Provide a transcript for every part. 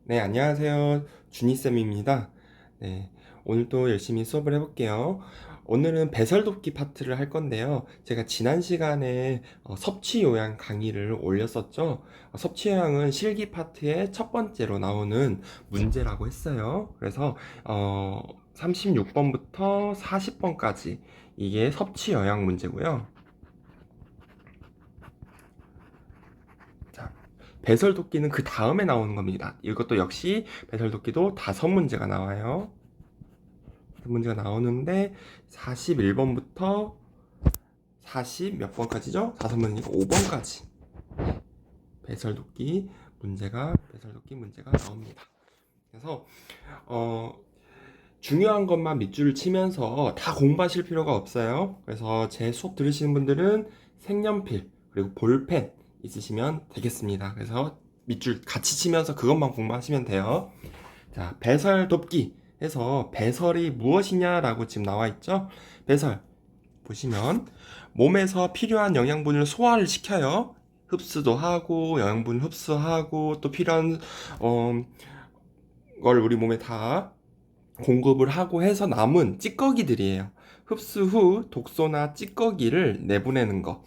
네, 안녕하세요. 준이쌤입니다. 네, 오늘도 열심히 수업을 해볼게요. 오늘은 배설돕기 파트를 할 건데요. 제가 지난 시간에 섭취 요양 강의를 올렸었죠. 섭취 요양은 실기 파트의 첫 번째로 나오는 문제라고 했어요. 그래서 36번부터 40번까지 이게 섭취 요양 문제고요. 자, 배설도끼는 그 다음에 나오는 겁니다. 이것도 역시 배설도끼도 5문제가 나와요. 문제가 나오는데 41번부터 40 몇 번까지죠? 5문제니까 5번까지 배설도끼 문제가 나옵니다. 그래서 중요한 것만 밑줄을 치면서 다 공부하실 필요가 없어요. 그래서 제 수업 들으시는 분들은 색연필 그리고 볼펜 있으시면 되겠습니다. 그래서 밑줄 같이 치면서 그것만 공부하시면 돼요. 자, 배설 돕기 해서 배설이 무엇이냐라고 지금 나와 있죠? 배설 보시면 몸에서 필요한 영양분을 소화를 시켜요. 흡수도 하고 영양분 흡수하고 또 필요한 어, 걸 우리 몸에 다 공급을 하고 해서 남은 찌꺼기들이에요. 흡수 후 독소나 찌꺼기를 내보내는 것.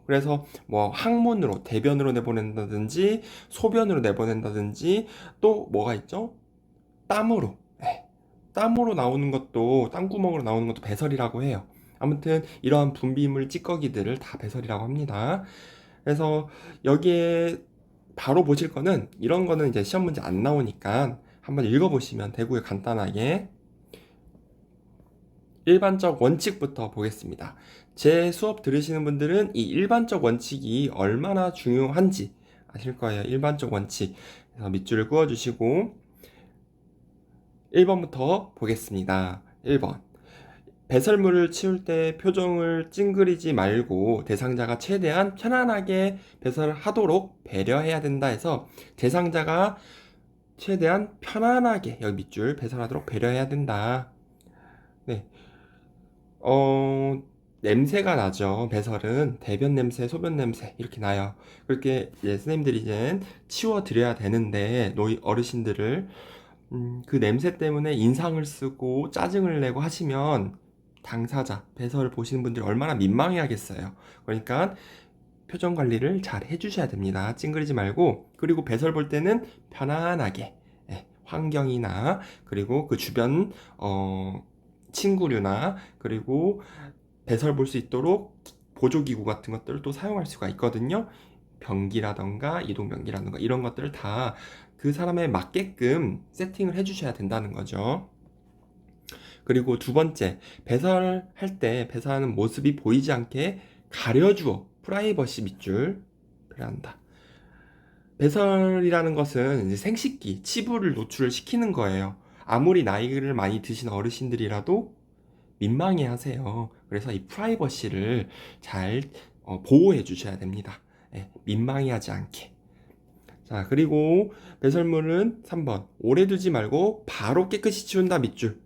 그래서 뭐 항문으로, 대변으로 내보낸다든지, 소변으로 내보낸다든지, 또 뭐가 있죠? 땀으로. 땀으로 나오는 것도, 땀구멍으로 나오는 것도 배설이라고 해요. 아무튼 이러한 분비물 찌꺼기들을 다 배설이라고 합니다. 그래서 여기에 바로 보실 거는 이런 거는 이제 시험 문제 안 나오니까 한번 읽어보시면 되고요. 간단하게 일반적 원칙부터 보겠습니다. 제 수업 들으시는 분들은 이 일반적 원칙이 얼마나 중요한지 아실 거예요. 일반적 원칙. 그래서 밑줄을 그어주시고 1번부터 보겠습니다. 1번. 배설물을 치울 때 표정을 찡그리지 말고 대상자가 최대한 편안하게 배설하도록 배려해야 된다 해서 대상자가 최대한 편안하게 여기 밑줄 배설하도록 배려해야 된다. 네. 냄새가 나죠. 배설은 대변 냄새, 소변 냄새 이렇게 나요. 그렇게 이제 선생님들이 이제 치워 드려야 되는데 어르신들을 그 냄새 때문에 인상을 쓰고 짜증을 내고 하시면 당사자, 배설을 보시는 분들이 얼마나 민망해 하겠어요. 그러니까 표정 관리를 잘 해주셔야 됩니다. 찡그리지 말고, 그리고 배설 볼 때는 편안하게, 환경이나, 그리고 그 주변, 친구류나, 그리고 배설 볼 수 있도록 보조기구 같은 것들을 또 사용할 수가 있거든요. 변기라던가, 이동변기라던가, 이런 것들을 다 그 사람에 맞게끔 세팅을 해주셔야 된다는 거죠. 그리고 두 번째, 배설할 때 배설하는 모습이 보이지 않게 가려주어 프라이버시 밑줄 필요한다. 배설이라는 것은 이제 생식기, 치부를 노출을 시키는 거예요. 아무리 나이를 많이 드신 어르신들이라도 민망해 하세요. 그래서 이 프라이버시를 잘 보호해 주셔야 됩니다. 민망해 하지 않게. 자, 그리고 배설물은 3번. 오래 두지 말고 바로 깨끗이 치운다 밑줄.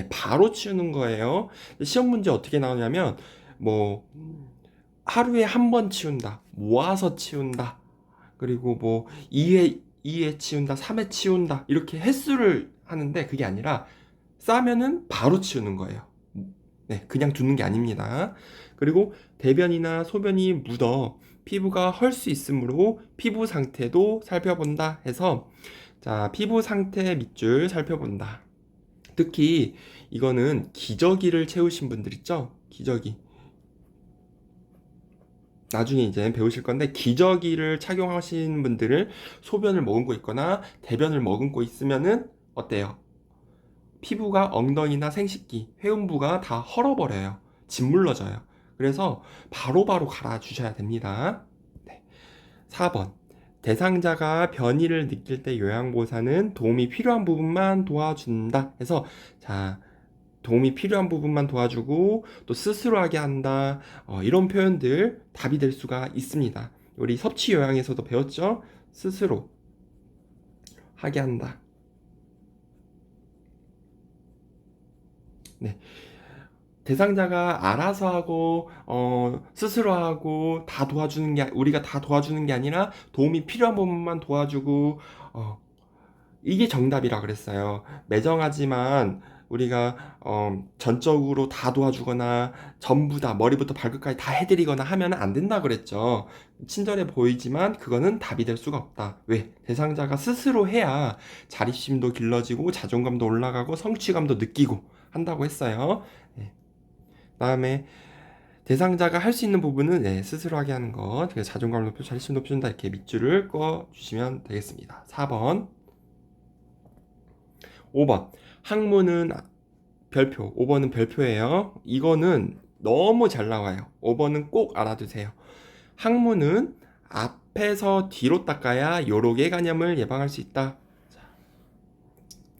바로 치우는 거예요. 시험 문제 어떻게 나오냐면, 뭐, 하루에 한 번 치운다. 모아서 치운다. 그리고 뭐, 2회 치운다. 3회 치운다. 이렇게 횟수를 하는데, 그게 아니라, 싸면은 바로 치우는 거예요. 그냥 두는 게 아닙니다. 그리고 대변이나 소변이 묻어 피부가 헐 수 있으므로 피부 상태도 살펴본다 해서 자, 피부 상태 밑줄 살펴본다. 특히 이거는 기저귀를 채우신 분들 있죠? 기저귀. 나중에 이제 배우실 건데 기저귀를 착용하신 분들을 소변을 머금고 있거나 대변을 머금고 있으면은 어때요? 피부가 엉덩이나 생식기, 회음부가 다 헐어버려요. 짓물러져요. 그래서 바로바로 갈아주셔야 됩니다. 네. 4번. 대상자가 변이를 느낄 때 요양보호사는 도움이 필요한 부분만 도와준다 해서 자, 도움이 필요한 부분만 도와주고 또 스스로 하게 한다. 이런 표현들 답이 될 수가 있습니다. 우리 섭취 요양에서도 배웠죠? 스스로 하게 한다. 네. 대상자가 알아서 하고 스스로 하고 다 도와주는 게 우리가 다 도와주는 게 아니라 도움이 필요한 부분만 도와주고 어, 이게 정답이라 그랬어요. 매정하지만 우리가 전적으로 다 도와주거나 전부 다 머리부터 발끝까지 다 해드리거나 하면 안 된다 그랬죠. 친절해 보이지만 그거는 답이 될 수가 없다. 왜? 대상자가 스스로 해야 자립심도 길러지고 자존감도 올라가고 성취감도 느끼고 한다고 했어요. 네. 그다음에 대상자가 할 수 있는 부분은 스스로 하게 하는 것. 그래서 자존감을 높여 자립심 높여준다. 이렇게 밑줄을 그어 주시면 되겠습니다. 4번. 5번. 학문은 별표. 5번은 별표예요. 이거는 너무 잘 나와요. 5번은 꼭 알아두세요. 학문은 앞에서 뒤로 닦아야 요로의 간염을 예방할 수 있다.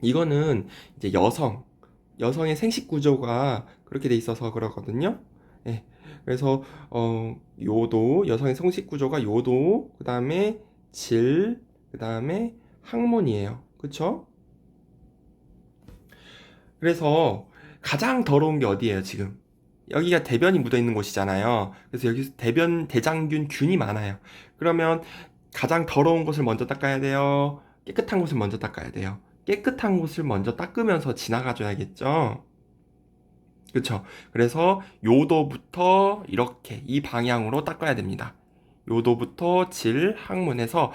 이거는 이제 여성의 생식 구조가 그렇게 돼 있어서 그러거든요. 예. 그래서 요도, 여성의 생식 구조가 요도, 그다음에 질, 그다음에 항문이에요. 그쵸? 그래서 가장 더러운 게 어디예요, 지금? 여기가 대변이 묻어 있는 곳이잖아요. 그래서 여기서 대장균 균이 많아요. 그러면 가장 더러운 곳을 먼저 닦아야 돼요. 깨끗한 곳을 먼저 닦아야 돼요. 깨끗한 곳을 먼저 닦으면서 지나가줘야겠죠. 그쵸? 그래서 요도부터 이렇게 이 방향으로 닦아야 됩니다. 요도부터 질, 항문에서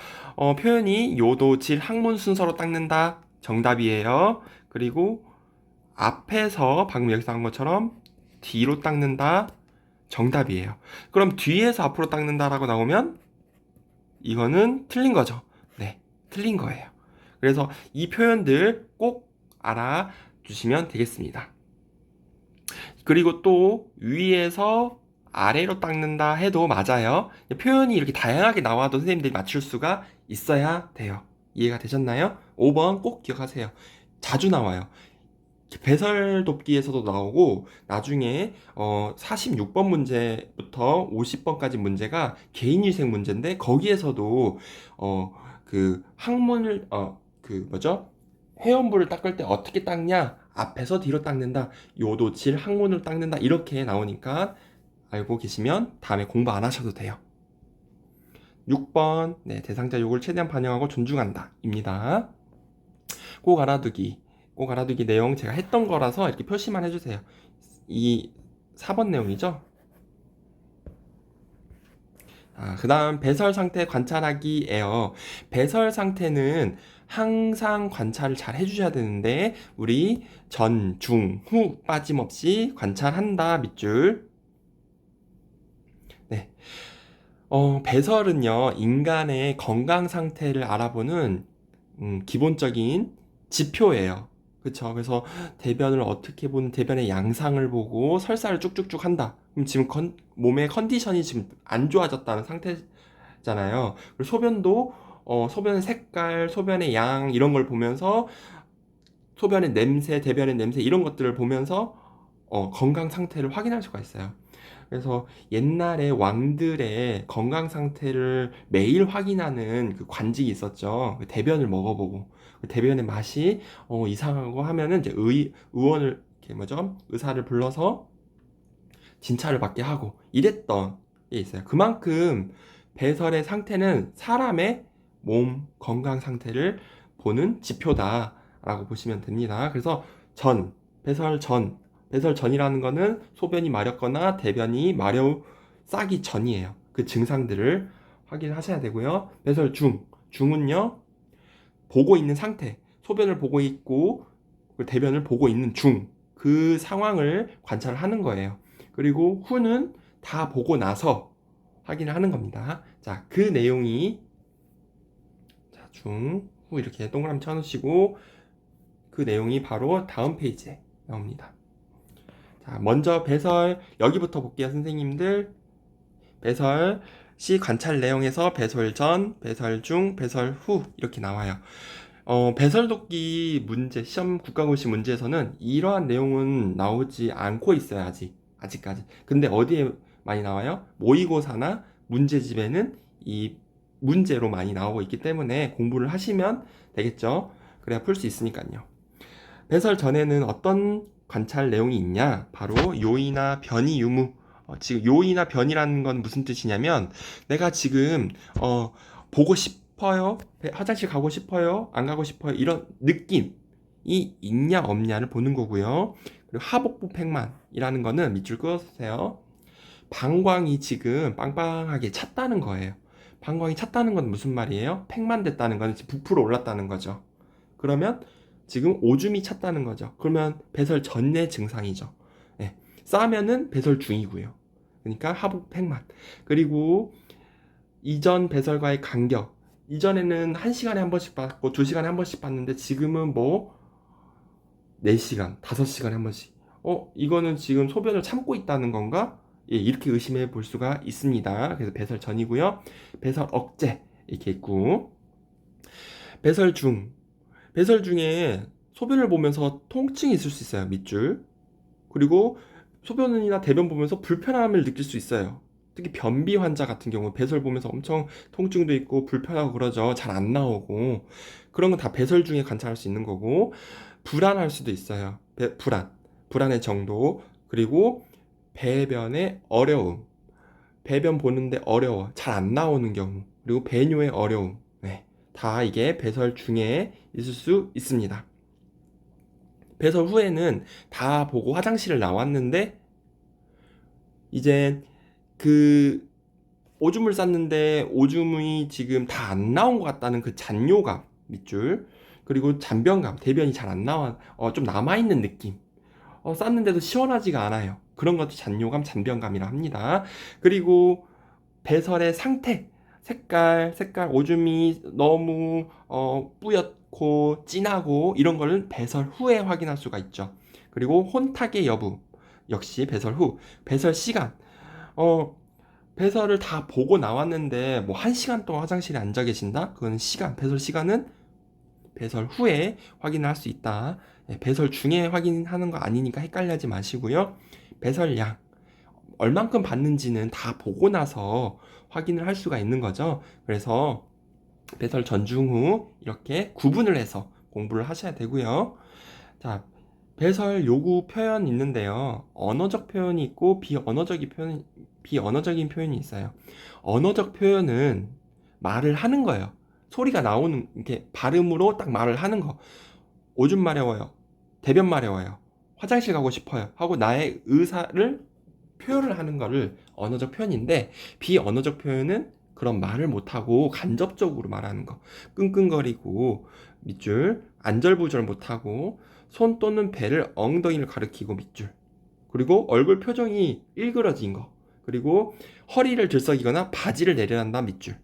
표현이 요도, 질, 항문 순서로 닦는다. 정답이에요. 그리고 앞에서 방금 여기서 한 것처럼 뒤로 닦는다. 정답이에요. 그럼 뒤에서 앞으로 닦는다라고 나오면 이거는 틀린 거죠. 네, 틀린 거예요. 그래서 이 표현들 꼭 알아주시면 되겠습니다. 그리고 또 위에서 아래로 닦는다 해도 맞아요. 표현이 이렇게 다양하게 나와도 선생님들이 맞출 수가 있어야 돼요. 이해가 되셨나요? 5번 꼭 기억하세요. 자주 나와요. 배설 돕기에서도 나오고 나중에 46번 문제부터 50번까지 문제가 개인위생 문제인데 거기에서도 그 항문을 그 뭐죠? 회원부를 닦을 때 어떻게 닦냐? 앞에서 뒤로 닦는다. 요도질 항문을 닦는다. 이렇게 나오니까 알고 계시면 다음에 공부 안 하셔도 돼요. 6번 네, 대상자 욕을 최대한 반영하고 존중한다 입니다. 꼭 알아두기. 꼭 알아두기 내용 제가 했던 거라서 이렇게 표시만 해주세요. 이 4번 내용이죠. 그 다음 배설 상태 관찰하기예요. 배설 상태는 항상 관찰을 잘 해주셔야 되는데 우리 전, 중, 후 빠짐없이 관찰한다 밑줄. 네. 배설은요 인간의 건강 상태를 알아보는 기본적인 지표예요. 그쵸? 그래서 대변을 어떻게 보는 대변의 양상을 보고 설사를 쭉쭉쭉 한다. 그럼 지금 몸의 컨디션이 지금 안 좋아졌다는 상태잖아요. 그리고 소변도 소변의 색깔, 소변의 양 이런 걸 보면서 소변의 냄새, 대변의 냄새 이런 것들을 보면서 건강 상태를 확인할 수가 있어요. 그래서 옛날에 왕들의 건강 상태를 매일 확인하는 그 관직이 있었죠. 그 대변을 먹어보고 그 대변의 맛이 이상하고 하면은 이제 의원을 이렇게 뭐죠? 의사를 불러서 진찰을 받게 하고 이랬던 게 있어요. 그만큼 배설의 상태는 사람의 몸 건강 상태를 보는 지표다라고 보시면 됩니다. 그래서 배설 전이라는 거는 소변이 마렵거나 대변이 싸기 전이에요. 그 증상들을 확인하셔야 되고요. 배설 중은요, 보고 있는 상태, 소변을 보고 있고, 대변을 보고 있는 그 상황을 관찰을 하는 거예요. 그리고 후는 다 보고 나서 확인을 하는 겁니다. 자, 그 내용이, 자, 후 이렇게 동그라미 쳐놓으시고, 그 내용이 바로 다음 페이지에 나옵니다. 자, 먼저 배설, 여기부터 볼게요, 선생님들. 배설 시 관찰 내용에서 배설 전, 배설 중, 배설 후 이렇게 나와요. 배설 돕기 문제, 시험 국가고시 문제에서는 이러한 내용은 나오지 않고 있어요, 아직까지. 근데 어디에 많이 나와요? 모의고사나 문제집에는 이 문제로 많이 나오고 있기 때문에 공부를 하시면 되겠죠. 그래야 풀 수 있으니까요. 배설 전에는 어떤 관찰 내용이 있냐? 바로 요이나 변이 유무. 지금 요이나 변이라는 건 무슨 뜻이냐면 내가 지금 싶어요? 화장실 가고 싶어요? 안 가고 싶어요? 이런 느낌이 있냐 없냐를 보는 거고요. 그리고 하복부 팽만이라는 거는 밑줄 그어주세요. 방광이 지금 빵빵하게 찼다는 거예요. 방광이 찼다는 건 무슨 말이에요? 팽만됐다는 건 부풀어 올랐다는 거죠. 그러면 지금 오줌이 찼다는 거죠. 그러면 배설 전의 증상이죠. 네. 싸면은 배설 중이고요. 그러니까 하복 팽만. 그리고 이전 배설과의 간격. 이전에는 1시간에 한 번씩 받고 2시간에 한 번씩 받는데 지금은 뭐 4시간, 5시간에 한 번씩. 이거는 지금 소변을 참고 있다는 건가? 예, 이렇게 의심해 볼 수가 있습니다. 그래서 배설 전이고요. 배설 억제 이렇게 있고 배설 중. 배설 중에 소변을 보면서 통증이 있을 수 있어요. 밑줄. 그리고 소변이나 대변 보면서 불편함을 느낄 수 있어요. 특히 변비 환자 같은 경우 배설 보면서 엄청 통증도 있고 불편하고 그러죠. 잘 안 나오고 그런 건 다 배설 중에 관찰할 수 있는 거고 불안할 수도 있어요. 불안의 정도 그리고 배변의 어려움, 배변 보는데 어려워, 잘 안 나오는 경우 그리고 배뇨의 어려움, 네, 다 이게 배설 중에 있을 수 있습니다. 배설 후에는 다 보고 화장실을 나왔는데 이제 그 오줌을 쌌는데 오줌이 지금 다 안 나온 것 같다는 그 잔뇨감 밑줄 그리고 잔변감 대변이 잘 안 나와 좀 남아있는 느낌 쌌는데도 시원하지가 않아요. 그런 것도 잔뇨감 잔변감이라 합니다. 그리고 배설의 상태 색깔 오줌이 너무 뿌옇고 진하고 이런 거는 배설 후에 확인할 수가 있죠. 그리고 혼탁의 여부 역시 배설 후 배설 시간 배설을 다 보고 나왔는데 뭐 1시간 동안 화장실에 앉아 계신다? 그건 배설 시간은 배설 후에 확인을 할 수 있다. 네, 배설 중에 확인하는 거 아니니까 헷갈려하지 마시고요. 배설량 얼만큼 받는지는 다 보고 나서 확인을 할 수가 있는 거죠. 그래서 배설 전중 후 이렇게 구분을 해서 공부를 하셔야 되고요. 자, 배설 요구 표현 있는데요. 언어적 표현이 있고 비언어적인 표현이 있어요. 언어적 표현은 말을 하는 거예요. 소리가 나오는 이렇게 발음으로 딱 말을 하는 거. 오줌 마려워요. 대변 마려워요. 화장실 가고 싶어요. 하고 나의 의사를 표현을 하는 거를 언어적 표현인데 비언어적 표현은 그런 말을 못하고 간접적으로 말하는 거. 끙끙거리고 밑줄 안절부절 못하고 손 또는 배를 엉덩이를 가리키고 밑줄 그리고 얼굴 표정이 일그러진 거 그리고 허리를 들썩이거나 바지를 내려간다 밑줄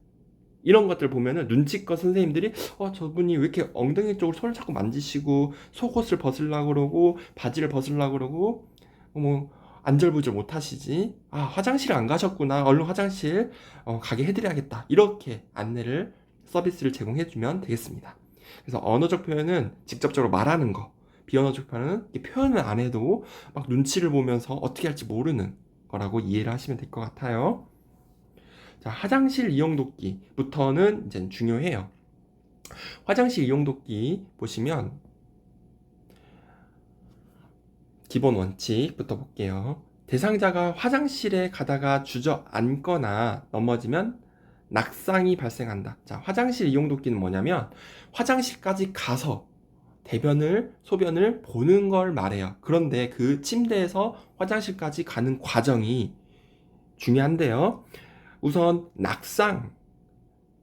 이런 것들 보면은 눈치껏 선생님들이 저분이 왜 이렇게 엉덩이 쪽으로 손을 자꾸 만지시고 속옷을 벗으려고 그러고 바지를 벗으려고 그러고 뭐 안절부절 못하시지 화장실 안 가셨구나 얼른 화장실 가게 해드려야겠다 이렇게 안내를 서비스를 제공해주면 되겠습니다. 그래서 언어적 표현은 직접적으로 말하는 거 비언어적 표현은 표현을 안 해도 막 눈치를 보면서 어떻게 할지 모르는 거라고 이해를 하시면 될 것 같아요. 자, 화장실 이용 돕기부터는 이제 중요해요. 화장실 이용 돕기 보시면 기본 원칙부터 볼게요. 대상자가 화장실에 가다가 주저앉거나 넘어지면 낙상이 발생한다. 자, 화장실 이용 돕기는 뭐냐면 화장실까지 가서 소변을 보는 걸 말해요. 그런데 그 침대에서 화장실까지 가는 과정이 중요한데요. 우선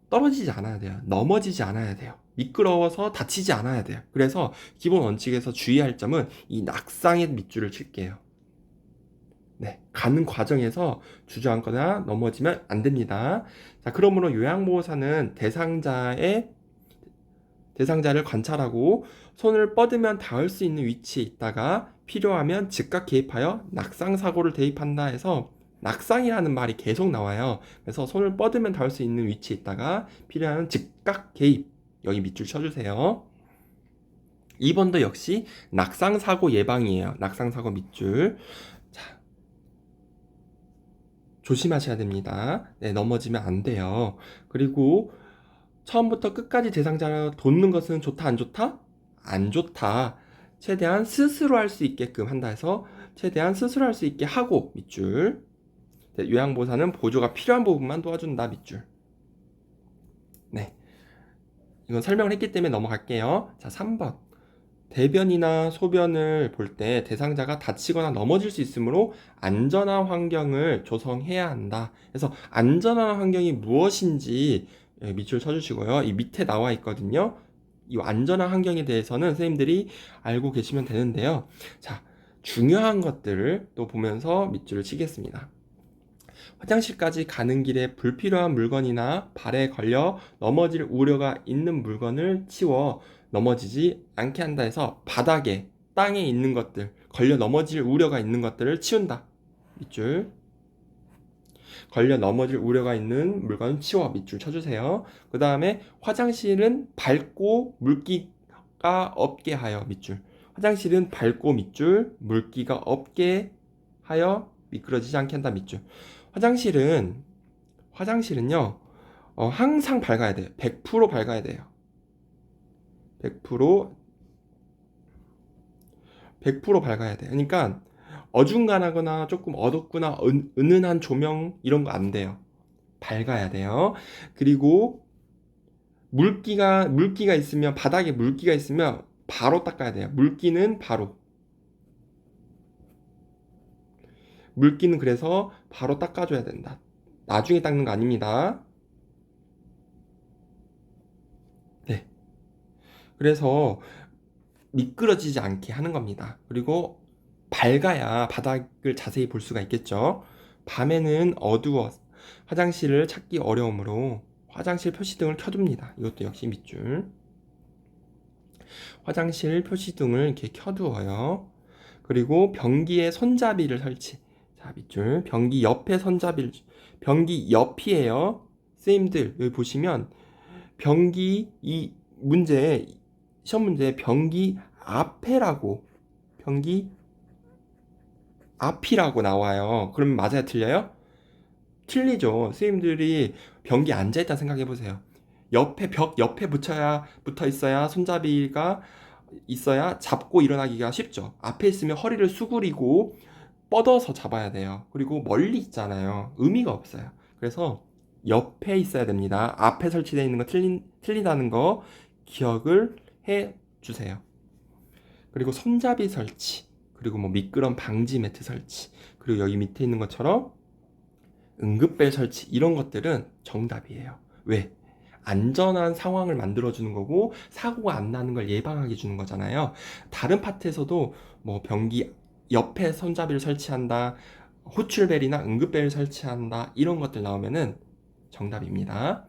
떨어지지 않아야 돼요. 넘어지지 않아야 돼요. 미끄러워서 다치지 않아야 돼요. 그래서 기본 원칙에서 주의할 점은 이 낙상의 밑줄을 칠게요. 네, 가는 과정에서 주저앉거나 넘어지면 안 됩니다. 자, 그러므로 요양보호사는 대상자를 관찰하고 손을 뻗으면 닿을 수 있는 위치에 있다가 필요하면 즉각 개입하여 낙상 사고를 대입한다 해서 낙상이라는 말이 계속 나와요. 그래서 손을 뻗으면 닿을 수 있는 위치에 있다가 필요하면 즉각 개입. 여기 밑줄 쳐주세요. 2번도 역시 낙상 사고 예방이에요. 낙상 사고 밑줄. 자, 조심하셔야 됩니다. 네, 넘어지면 안 돼요. 그리고 처음부터 끝까지 대상자를 돕는 것은 좋다, 안 좋다? 안 좋다. 최대한 스스로 할 수 있게끔 한다 해서 최대한 스스로 할 수 있게 하고 밑줄. 요양보호사는 보조가 필요한 부분만 도와준다 밑줄. 네. 이건 설명을 했기 때문에 넘어갈게요. 자, 3번. 대변이나 소변을 볼 때 대상자가 다치거나 넘어질 수 있으므로 안전한 환경을 조성해야 한다. 그래서 안전한 환경이 무엇인지 밑줄 쳐주시고요. 이 밑에 나와 있거든요. 이 안전한 환경에 대해서는 선생님들이 알고 계시면 되는데요. 자, 중요한 것들을 또 보면서 밑줄을 치겠습니다. 화장실까지 가는 길에 불필요한 물건이나 발에 걸려 넘어질 우려가 있는 물건을 치워 넘어지지 않게 한다 해서 바닥에, 땅에 있는 것들, 걸려 넘어질 우려가 있는 것들을 치운다. 밑줄. 걸려 넘어질 우려가 있는 물건을 치워 밑줄 쳐주세요. 그 다음에 화장실은 밝고 물기가 없게 하여 밑줄. 화장실은 밝고 밑줄, 물기가 없게 하여 미끄러지지 않게 한다 밑줄. 화장실은요, 항상 밝아야 돼요. 100% 밝아야 돼요. 100% 밝아야 돼요. 그러니까 어중간하거나 조금 어둡거나 은은한 조명 이런 거 안 돼요. 밝아야 돼요. 그리고 물기가 있으면, 바닥에 물기가 있으면 바로 닦아야 돼요. 물기는 그래서 바로 닦아줘야 된다. 나중에 닦는 거 아닙니다. 네. 그래서 미끄러지지 않게 하는 겁니다. 그리고 밝아야 바닥을 자세히 볼 수가 있겠죠. 밤에는 어두워 화장실을 찾기 어려우므로 화장실 표시등을 켜둡니다. 이것도 역시 밑줄. 화장실 표시등을 이렇게 켜두어요. 그리고 변기에 손잡이를 설치. 자, 밑줄. 변기 옆에 손잡이를, 변기 옆이에요. 선생님들, 여기 보시면 변기, 시험 문제 변기 앞이라고 나와요. 그럼 맞아요, 틀려요? 틀리죠. 선생님들이 변기에 앉아있다 생각해보세요. 벽 옆에 붙어 있어야 손잡이가 있어야 잡고 일어나기가 쉽죠. 앞에 있으면 허리를 수그리고 뻗어서 잡아야 돼요. 그리고 멀리 있잖아요. 의미가 없어요. 그래서 옆에 있어야 됩니다. 앞에 설치되어 있는 거 틀리다는 거 기억을 해 주세요. 그리고 손잡이 설치, 그리고 뭐 미끄럼 방지 매트 설치, 그리고 여기 밑에 있는 것처럼 응급벨 설치, 이런 것들은 정답이에요. 왜? 안전한 상황을 만들어주는 거고 사고가 안 나는 걸 예방하게 주는 거잖아요. 다른 파트에서도 뭐 변기 옆에 손잡이를 설치한다, 호출벨이나 응급벨을 설치한다, 이런 것들 나오면은 정답입니다.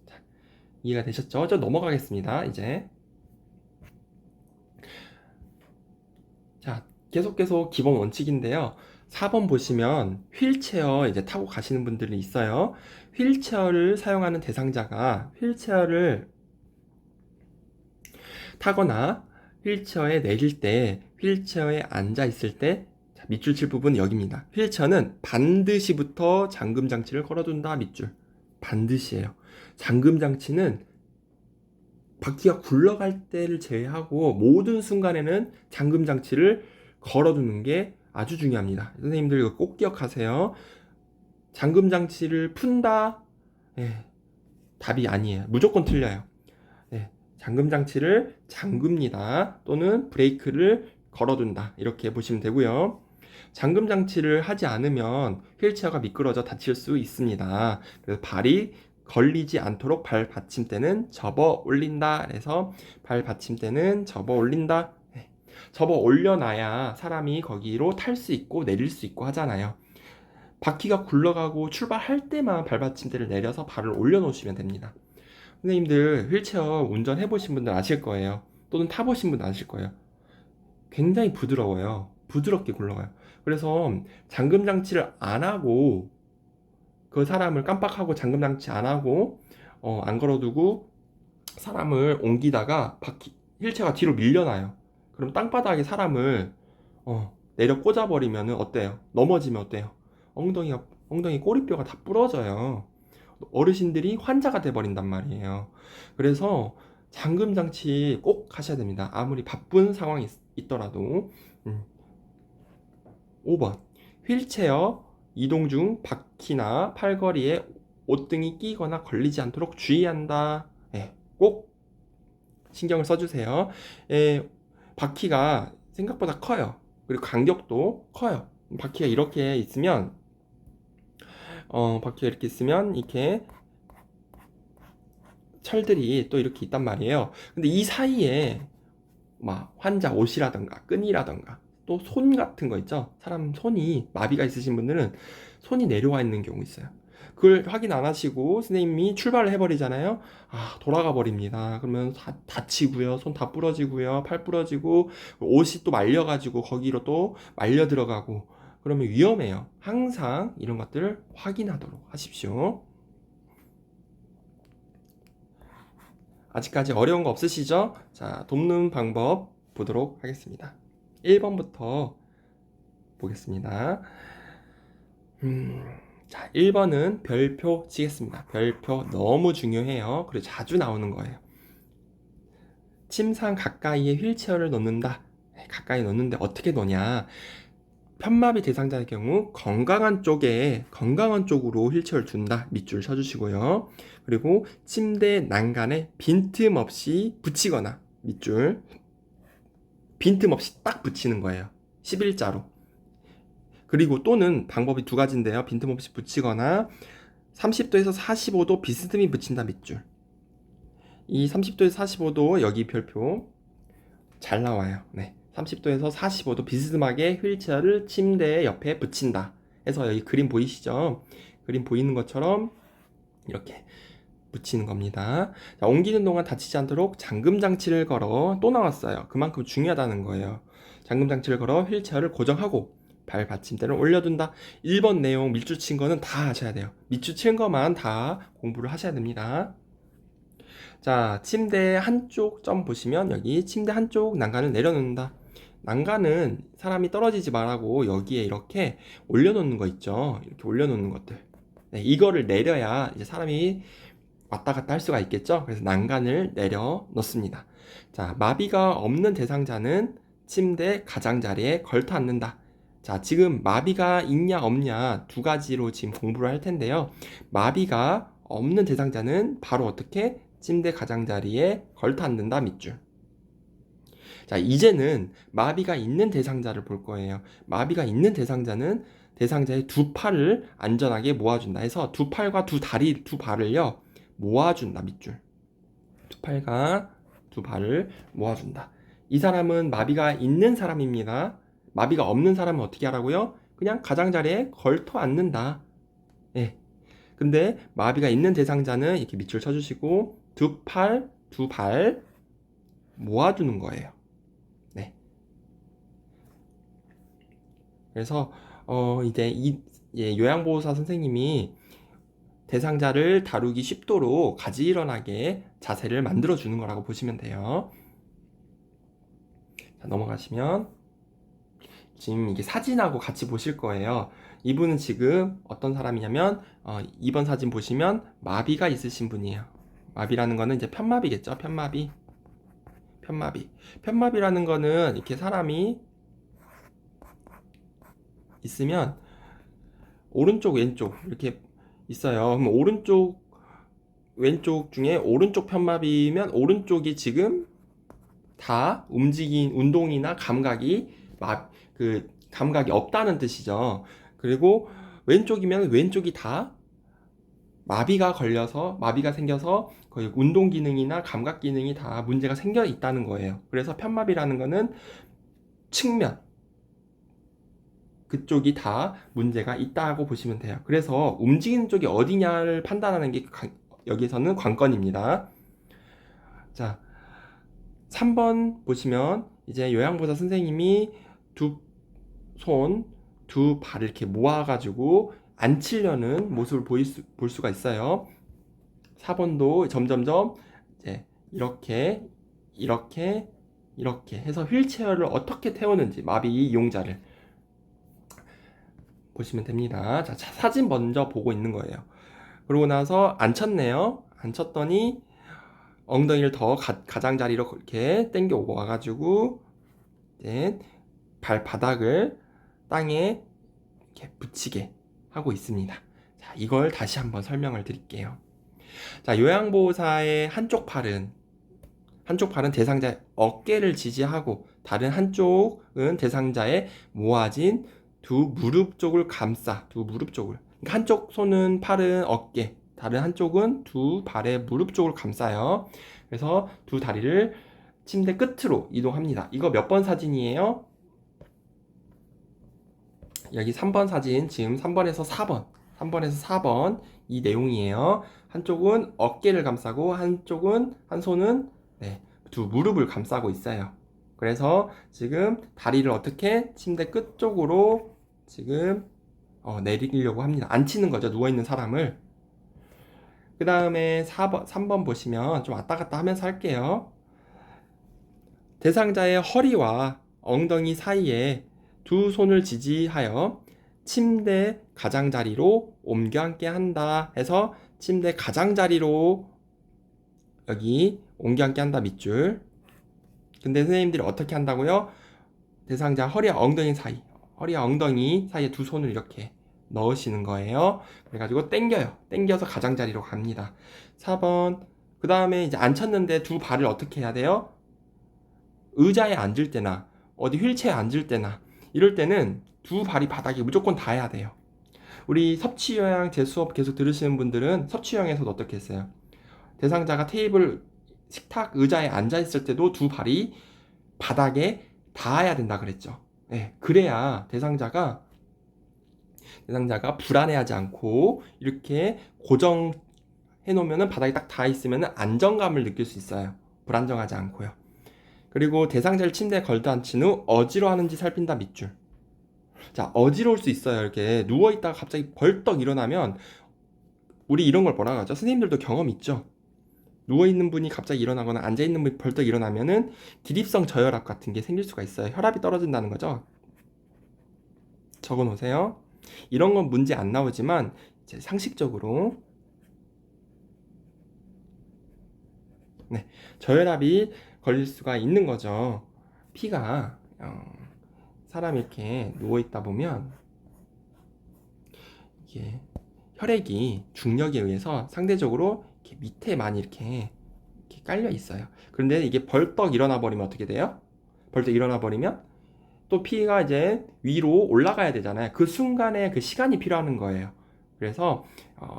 자, 이해가 되셨죠? 저 넘어가겠습니다. 이제 자, 계속 기본 원칙인데요. 4번 보시면 휠체어 이제 타고 가시는 분들이 있어요. 휠체어를 사용하는 대상자가 휠체어를 타거나 휠체어에 내릴 때, 휠체어에 앉아 있을 때, 자, 밑줄 칠 부분은 여기입니다. 휠체어는 반드시부터 잠금 장치를 걸어둔다. 밑줄. 반드시예요. 잠금 장치는 바퀴가 굴러갈 때를 제외하고 모든 순간에는 잠금 장치를 걸어두는 게 아주 중요합니다. 선생님들 이거 꼭 기억하세요. 잠금 장치를 푼다? 예, 답이 아니에요. 무조건 틀려요. 예, 잠금 장치를 잠급니다. 또는 브레이크를 걸어둔다. 이렇게 보시면 되고요. 잠금 장치를 하지 않으면 휠체어가 미끄러져 다칠 수 있습니다. 그래서 발이 걸리지 않도록 발 받침대는 접어 올린다. 그래서 발 받침대는 접어 올린다. 네. 접어 올려놔야 사람이 거기로 탈 수 있고 내릴 수 있고 하잖아요. 바퀴가 굴러가고 출발할 때만 발 받침대를 내려서 발을 올려놓으시면 됩니다. 선생님들 휠체어 운전해 보신 분들 아실 거예요. 또는 타보신 분들 아실 거예요. 굉장히 부드러워요. 부드럽게 굴러가요. 그래서 잠금 장치를 안 하고, 그 사람을 깜빡하고 잠금 장치 안 하고 안 걸어두고 사람을 옮기다가 휠체어가 뒤로 밀려나요. 그럼 땅바닥에 사람을 내려 꽂아버리면 어때요? 넘어지면 어때요? 엉덩이 꼬리뼈가 다 부러져요. 어르신들이 환자가 돼버린단 말이에요. 그래서 잠금 장치 꼭 하셔야 됩니다. 아무리 바쁜 상황이 있더라도. 5번 휠체어 이동 중 바퀴나 팔걸이에 옷등이 끼거나 걸리지 않도록 주의한다. 예, 꼭 신경을 써주세요. 바퀴가 생각보다 커요. 그리고 간격도 커요. 바퀴가 이렇게 있으면 이렇게 철들이 또 이렇게 있단 말이에요. 근데 이 사이에 막 환자 옷이라던가 끈이라던가 또 손 같은 거 있죠. 사람 손이 마비가 있으신 분들은 손이 내려와 있는 경우 있어요. 그걸 확인 안 하시고 선생님이 출발을 해버리잖아요. 돌아가 버립니다. 그러면 다치고요, 손 다 부러지고요, 팔 부러지고 옷이 또 말려가지고 거기로 또 말려 들어가고 그러면 위험해요. 항상 이런 것들을 확인하도록 하십시오. 아직까지 어려운 거 없으시죠? 자, 돕는 방법 보도록 하겠습니다. 1번부터 보겠습니다. 자, 1번은 별표 치겠습니다. 별표 너무 중요해요. 그리고 자주 나오는 거예요. 침상 가까이에 휠체어를 놓는다. 가까이 놓는데 어떻게 놓냐? 편마비 대상자의 경우 건강한 쪽으로 휠체어를 둔다. 밑줄 쳐주시고요. 그리고 침대 난간에 빈틈없이 붙이거나 밑줄 빈틈없이 딱 붙이는 거예요. 11자로. 그리고 또는 방법이 두 가지인데요. 빈틈없이 붙이거나 30도에서 45도 비스듬히 붙인다. 밑줄. 이 30도에서 45도 여기 별표 잘 나와요. 네. 30도에서 45도 비스듬하게 휠체어를 침대 옆에 붙인다 해서 여기 그림 보이시죠? 그림 보이는 것처럼 이렇게 붙이는 겁니다. 자, 옮기는 동안 다치지 않도록 잠금 장치를 걸어 또 나왔어요. 그만큼 중요하다는 거예요. 잠금 장치를 걸어 휠체어를 고정하고 발 받침대를 올려둔다. 1번 내용 밑줄 친 거는 다 하셔야 돼요. 밑줄 친 것만 다 공부를 하셔야 됩니다. 자, 침대 한쪽 점 보시면 여기 침대 한쪽 난간을 내려놓는다. 난간은 사람이 떨어지지 말라고 여기에 이렇게 올려놓는 거 있죠. 이렇게 올려놓는 것들. 네, 이거를 내려야 이제 사람이 왔다 갔다 할 수가 있겠죠. 그래서 난간을 내려놓습니다. 자, 마비가 없는 대상자는 침대 가장자리에 걸터 앉는다. 자, 지금 마비가 있냐 없냐 두 가지로 지금 공부를 할 텐데요. 마비가 없는 대상자는 바로 어떻게 침대 가장자리에 걸터 앉는다. 밑줄. 자, 이제는 마비가 있는 대상자를 볼 거예요. 마비가 있는 대상자는 대상자의 두 팔을 안전하게 모아준다 해서 두 팔과 두 발을요 모아준다. 밑줄. 두 팔과 두 발을 모아준다. 이 사람은 마비가 있는 사람입니다. 마비가 없는 사람은 어떻게 하라고요? 그냥 가장자리에 걸터 앉는다. 예. 근데 마비가 있는 대상자는 이렇게 밑줄 쳐주시고 두 팔, 두 발 모아주는 거예요. 네. 그래서 이제 요양보호사 선생님이 대상자를 다루기 쉽도록 가지런하게 자세를 만들어 주는 거라고 보시면 돼요. 자, 넘어가시면 지금 이게 사진하고 같이 보실 거예요. 이분은 지금 어떤 사람이냐면 2번 사진 보시면 마비가 있으신 분이에요. 마비라는 거는 이제 편마비겠죠. 편마비라는 거는 이렇게 사람이 있으면 오른쪽 왼쪽 이렇게 있어요. 그럼 오른쪽 왼쪽 중에 오른쪽 편마비면 오른쪽이 지금 다 움직인 운동이나 감각이 감각이 없다는 뜻이죠. 그리고 왼쪽이면 왼쪽이 다 마비가 생겨서 거의 운동 기능이나 감각 기능이 다 문제가 생겨 있다는 거예요. 그래서 편마비라는 거는 측면 그쪽이 다 문제가 있다고 보시면 돼요. 그래서 움직이는 쪽이 어디냐를 판단하는 게 여기서는 관건입니다. 자, 3번 보시면 이제 요양보호사 선생님이 두 손, 두 발을 이렇게 모아가지고 앉히려는 모습을 볼 수가 있어요. 4번도 점점점 이제 이렇게 해서 휠체어를 어떻게 태우는지 마비 이용자를 보시면 됩니다. 자, 사진 먼저 보고 있는 거예요. 그러고 나서 앉혔네요. 앉혔더니 엉덩이를 더 가장자리로 이렇게 당겨 와가지고 이제 발바닥을 땅에 이렇게 붙이게 하고 있습니다. 자, 이걸 다시 한번 설명을 드릴게요. 자, 요양보호사의 한쪽 팔은 대상자의 어깨를 지지하고 다른 한쪽은 대상자의 모아진 두 무릎 쪽을 감싸. 두 무릎 쪽을. 그러니까 한쪽 손은 팔은 어깨, 다른 한쪽은 두 발의 무릎 쪽을 감싸요. 그래서 두 다리를 침대 끝으로 이동합니다. 이거 몇 번 사진이에요? 여기 3번 사진, 지금 3번에서 4번. 3번에서 4번 이 내용이에요. 한쪽은 어깨를 감싸고 한 손은 네, 두 무릎을 감싸고 있어요. 그래서 지금 다리를 어떻게 침대 끝 쪽으로 지금 내리려고 합니다. 앉히는 거죠. 누워있는 사람을. 그 다음에 3번 보시면 좀 왔다 갔다 하면서 할게요. 대상자의 허리와 엉덩이 사이에 두 손을 지지하여 침대 가장자리로 옮겨 앉게 한다 해서 침대 가장자리로 여기 옮겨 앉게 한다 밑줄. 근데 선생님들이 어떻게 한다고요? 대상자 허리와 엉덩이 사이에 두 손을 이렇게 넣으시는 거예요. 그래가지고 당겨서 가장자리로 갑니다. 4번. 그 다음에 이제 앉혔는데 두 발을 어떻게 해야 돼요? 의자에 앉을 때나 어디 휠체어에 앉을 때나 이럴 때는 두 발이 바닥에 무조건 닿아야 돼요. 우리 섭취요양 제 수업 계속 들으시는 분들은 섭취요양에서도 어떻게 했어요? 대상자가 식탁 의자에 앉아 있을 때도 두 발이 바닥에 닿아야 된다 그랬죠. 네, 그래야 대상자가 불안해하지 않고 이렇게 고정해 놓으면 바닥에 딱 닿아 있으면 안정감을 느낄 수 있어요. 불안정하지 않고요. 그리고 대상자를 침대에 걸터 앉힌 후 어지러워하는지 살핀다 밑줄. 자, 어지러울 수 있어요. 이렇게 누워있다가 갑자기 벌떡 일어나면 우리 이런 걸 뭐라고 하죠? 선생님들도 경험 있죠? 누워있는 분이 갑자기 일어나거나 앉아있는 분이 벌떡 일어나면은 기립성 저혈압 같은 게 생길 수가 있어요. 혈압이 떨어진다는 거죠. 적어 놓으세요. 이런 건 문제 안 나오지만 이제 상식적으로 네, 저혈압이 걸릴 수가 있는 거죠. 피가 사람이 이렇게 누워있다 보면 이게 혈액이 중력에 의해서 상대적으로 이렇게 밑에 많이 이렇게 깔려 있어요. 그런데 이게 벌떡 일어나 버리면 어떻게 돼요? 벌떡 일어나 버리면 또 피가 이제 위로 올라가야 되잖아요. 그 순간에 그 시간이 필요한 거예요. 그래서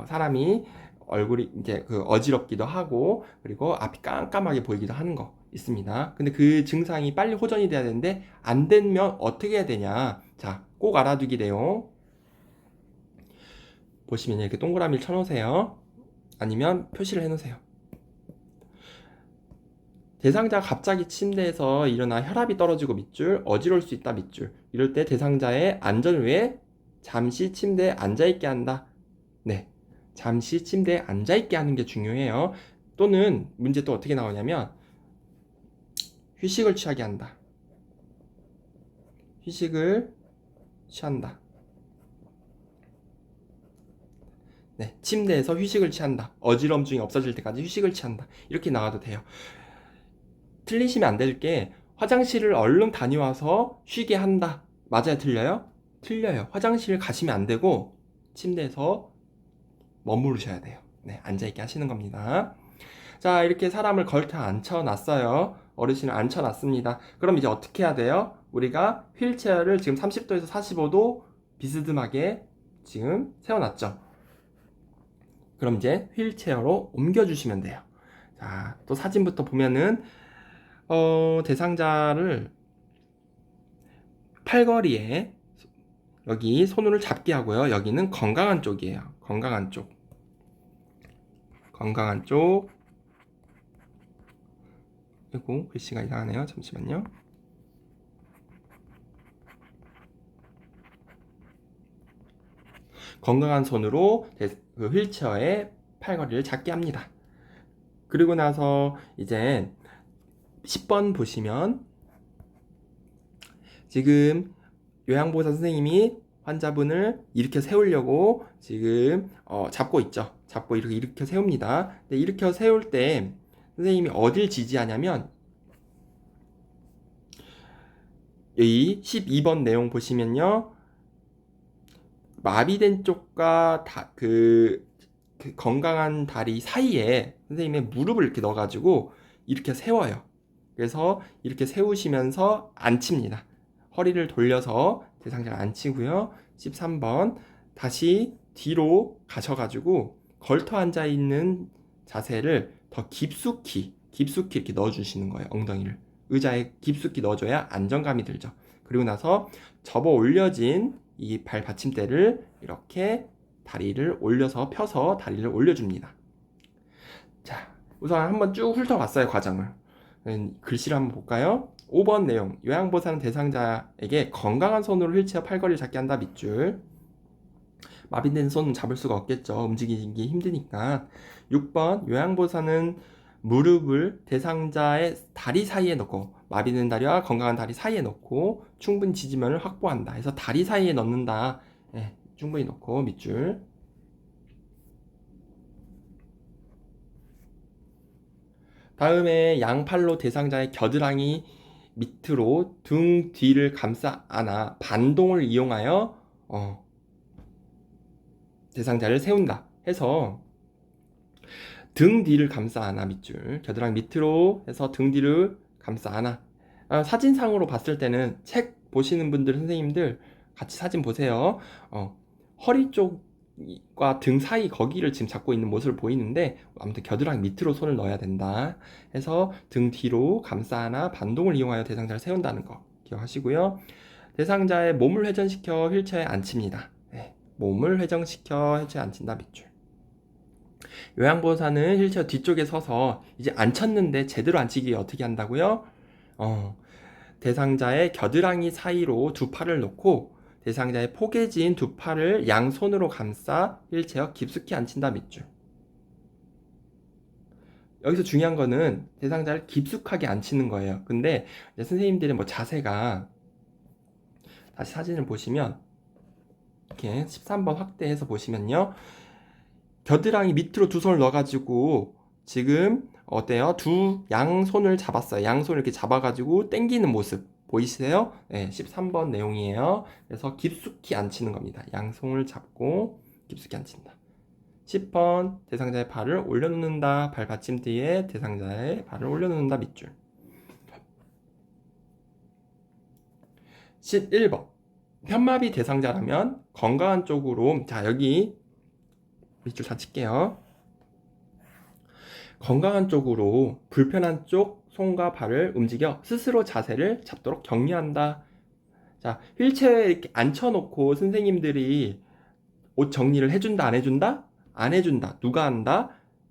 사람이 얼굴이 이제 그 어지럽기도 하고 그리고 앞이 깜깜하게 보이기도 하는 거 있습니다. 근데 그 증상이 빨리 호전이 돼야 되는데 안 되면 어떻게 해야 되냐? 자, 꼭 알아두기 내용 보시면 이렇게 동그라미를 쳐놓으세요. 아니면 표시를 해놓으세요. 대상자가 갑자기 침대에서 일어나 혈압이 떨어지고 밑줄, 어지러울 수 있다 밑줄. 이럴 때 대상자의 안전을 위해 잠시 침대에 앉아있게 한다. 네, 잠시 침대에 앉아있게 하는 게 중요해요. 또는 문제 또 어떻게 나오냐면 휴식을 취하게 한다. 휴식을 취한다. 네, 침대에서 휴식을 취한다. 어지럼증이 없어질 때까지 휴식을 취한다. 이렇게 나와도 돼요. 틀리시면 안 될 게 화장실을 얼른 다녀와서 쉬게 한다. 맞아요? 틀려요? 틀려요. 화장실 가시면 안 되고 침대에서 머무르셔야 돼요. 네, 앉아있게 하시는 겁니다. 자, 이렇게 사람을 걸터 앉혀놨어요. 어르신을 앉혀놨습니다. 그럼 이제 어떻게 해야 돼요? 우리가 휠체어를 지금 30도에서 45도 비스듬하게 지금 세워놨죠. 그럼 이제 휠체어로 옮겨주시면 돼요. 자, 또 사진부터 보면은 대상자를 팔걸이에 여기 손을 잡게 하고요. 여기는 건강한 쪽이에요. 건강한 쪽. 건강한 쪽. 그리고 글씨가 이상하네요. 잠시만요. 건강한 손으로 그 휠체어의 팔걸이를 잡게 합니다. 그리고 나서 이제 10번 보시면 지금 요양보호사 선생님이 환자분을 일으켜 세우려고 지금 잡고 있죠. 잡고 이렇게 일으켜 세웁니다. 근데 일으켜 세울 때 선생님이 어딜 지지하냐면 이 12번 내용 보시면요. 마비된 쪽과 그 건강한 다리 사이에 선생님의 무릎을 이렇게 넣어가지고 이렇게 세워요. 그래서 이렇게 세우시면서 앉힙니다. 허리를 돌려서 대상자를 앉히고요. 13번 다시 뒤로 가셔가지고 걸터 앉아있는 자세를 더 깊숙이 이렇게 넣어주시는 거예요. 엉덩이를 의자에 깊숙이 넣어줘야 안정감이 들죠. 그리고 나서 접어 올려진 이 발 받침대를 이렇게 다리를 올려서 펴서 다리를 올려줍니다. 자, 우선 한번 쭉 훑어봤어요, 과정을. 글씨를 한번 볼까요? 5번 내용. 요양보호사는 대상자에게 건강한 손으로 휠체어 팔걸이를 잡게 한다. 밑줄. 마비된 손은 잡을 수가 없겠죠. 움직이기 힘드니까. 6번. 요양보호사는 무릎을 대상자의 다리 사이에 넣고, 마비된 다리와 건강한 다리 사이에 넣고 충분히 지지면을 확보한다. 그래서 다리 사이에 넣는다. 네, 충분히 넣고 밑줄. 다음에 양팔로 대상자의 겨드랑이 밑으로 등 뒤를 감싸 안아 반동을 이용하여 대상자를 세운다 해서 등 뒤를 감싸 안아 밑줄, 겨드랑이 밑으로 해서 등 뒤를 감싸 안아. 사진상으로 봤을 때는 책 보시는 분들, 선생님들 같이 사진 보세요. 허리 쪽과 등 사이 거기를 지금 잡고 있는 모습을 보이는데 아무튼 겨드랑이 밑으로 손을 넣어야 된다 해서 등 뒤로 감싸 안아 반동을 이용하여 대상자를 세운다는 거 기억하시고요. 대상자의 몸을 회전시켜 휠체어에 앉힙니다. 네, 몸을 회전시켜 휠체어에 앉힌다 밑줄. 요양보호사는 휠체어 뒤쪽에 서서 이제 앉혔는데 제대로 앉히기 어떻게 한다고요? 대상자의 겨드랑이 사이로 두 팔을 놓고 대상자의 포개진 두 팔을 양손으로 감싸 휠체어 깊숙이 앉힌다 밑줄. 여기서 중요한 거는 대상자를 깊숙하게 앉히는 거예요. 근데 선생님들의 자세가 다시 사진을 보시면 이렇게 13번 확대해서 보시면요. 겨드랑이 밑으로 두 손을 넣어가지고 지금 어때요? 두 양손을 잡았어요. 양손을 이렇게 잡아가지고 당기는 모습 보이세요? 네, 13번 내용이에요. 그래서 깊숙이 앉히는 겁니다. 양손을 잡고 깊숙이 앉힌다. 10번 대상자의 발을 올려놓는다. 발 받침대에 대상자의 발을 올려놓는다. 밑줄. 11번 편마비 대상자라면 건강한 쪽으로, 자 여기 밑줄 다 칠게요. 건강한 쪽으로 불편한 쪽 손과 발을 움직여 스스로 자세를 잡도록 격려한다. 자, 휠체어에 이렇게 앉혀놓고 선생님들이 옷 정리를 해준다, 안 해준다? 안 해준다. 누가 한다?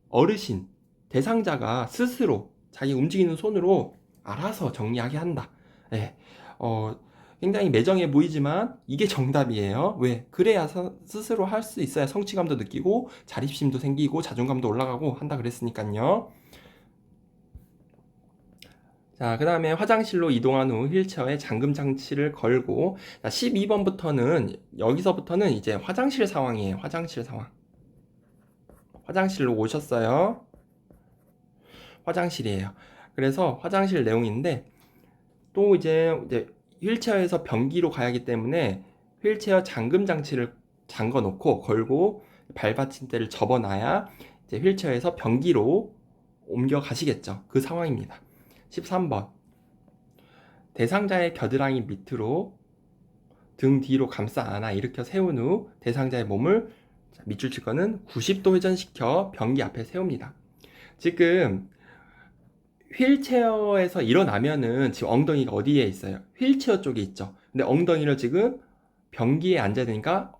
어르신, 대상자가 스스로 자기 움직이는 손으로 알아서 정리하게 한다. 네. 굉장히 매정해 보이지만 이게 정답이에요. 왜? 그래야 스스로 할 수 있어야 성취감도 느끼고 자립심도 생기고 자존감도 올라가고 한다 그랬으니까요. 자, 그 다음에 화장실로 이동한 후 휠체어에 잠금 장치를 걸고, 자, 12번부터는 여기서부터는 이제 화장실 상황이에요. 화장실 상황. 화장실로 오셨어요. 화장실이에요. 그래서 화장실 내용인데 또 이제 휠체어에서 변기로 가야 하기 때문에 휠체어 잠금 장치를 잠궈 놓고 걸고 발받침대를 접어놔야 이제 휠체어에서 변기로 옮겨 가시겠죠. 그 상황입니다. 13번 대상자의 겨드랑이 밑으로 등 뒤로 감싸 안아 일으켜 세운 후 대상자의 몸을 밑줄 칠 거는 90도 회전시켜 변기 앞에 세웁니다. 지금 휠체어에서 일어나면은 지금 엉덩이가 어디에 있어요? 휠체어 쪽에 있죠. 근데 엉덩이를 지금 변기에 앉아야 되니까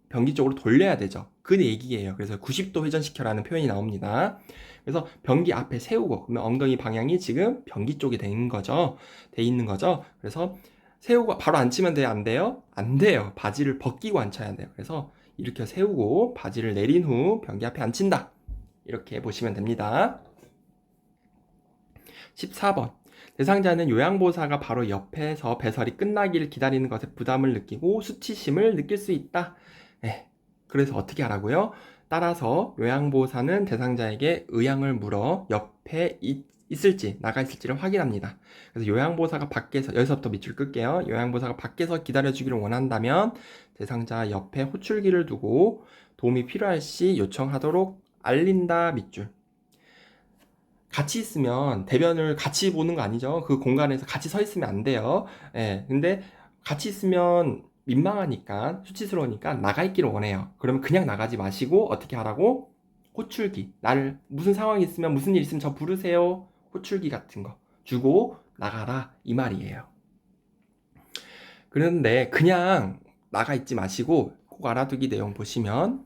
변기 쪽으로 돌려야 되죠. 그 얘기예요. 그래서 90도 회전시켜라는 표현이 나옵니다. 그래서 변기 앞에 세우고, 그러면 엉덩이 방향이 지금 변기 쪽에 돼 있는 거죠. 그래서 세우고 바로 앉히면 돼요? 안 돼요? 안 돼요. 바지를 벗기고 앉혀야 돼요. 그래서 이렇게 세우고 바지를 내린 후 변기 앞에 앉힌다. 이렇게 보시면 됩니다. 14번 대상자는 요양보호사가 바로 옆에서 배설이 끝나기를 기다리는 것에 부담을 느끼고 수치심을 느낄 수 있다. 네, 그래서 어떻게 하라고요? 따라서 요양보호사는 대상자에게 의향을 물어 옆에 있을지 나가 있을지를 확인합니다. 그래서 요양보호사가 밖에서, 여기서부터 밑줄 끌게요. 요양보호사가 밖에서 기다려주기를 원한다면 대상자 옆에 호출기를 두고 도움이 필요할 시 요청하도록 알린다 밑줄. 같이 있으면 대변을 같이 보는 거 아니죠. 그 공간에서 같이 서 있으면 안 돼요. 예, 근데 같이 있으면 민망하니까, 수치스러우니까 나가 있기를 원해요. 그러면 그냥 나가지 마시고 어떻게 하라고? 호출기, 나를 무슨 상황이 있으면, 무슨 일 있으면 저 부르세요. 호출기 같은 거 주고 나가라, 이 말이에요. 그런데 그냥 나가 있지 마시고 꼭 알아두기 내용 보시면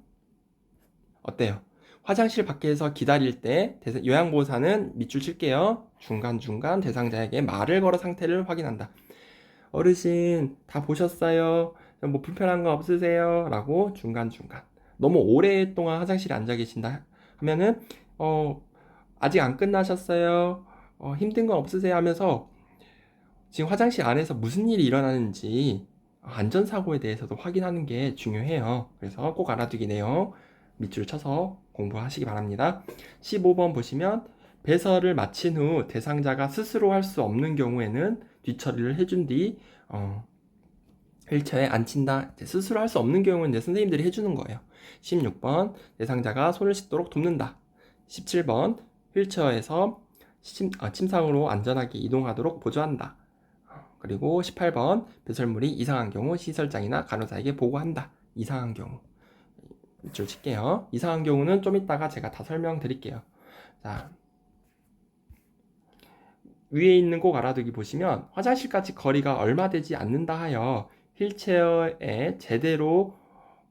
어때요? 화장실 밖에서 기다릴 때 요양보호사는 밑줄 칠게요. 중간중간 대상자에게 말을 걸어 상태를 확인한다. 어르신 다 보셨어요? 뭐 불편한 거 없으세요? 라고 중간중간. 너무 오랫동안 화장실에 앉아 계신다 하면은 아직 안 끝나셨어요? 힘든 거 없으세요? 하면서 지금 화장실 안에서 무슨 일이 일어나는지 안전사고에 대해서도 확인하는 게 중요해요. 그래서 꼭 알아두기 내용 밑줄 쳐서 공부하시기 바랍니다. 15번 보시면 배설을 마친 후 대상자가 스스로 할 수 없는 경우에는 뒤처리를 해준 뒤 휠체어에 앉힌다. 스스로 할 수 없는 경우는 이제 선생님들이 해주는 거예요. 16번 대상자가 손을 씻도록 돕는다. 17번 휠체어에서 침상으로 안전하게 이동하도록 보조한다. 그리고 18번 배설물이 이상한 경우 시설장이나 간호사에게 보고한다. 이상한 경우 밑줄 칠게요. 이상한 경우는 좀 이따가 제가 다 설명드릴게요. 자, 위에 있는 꼭 알아두기 보시면 화장실까지 거리가 얼마 되지 않는다 하여 휠체어에 제대로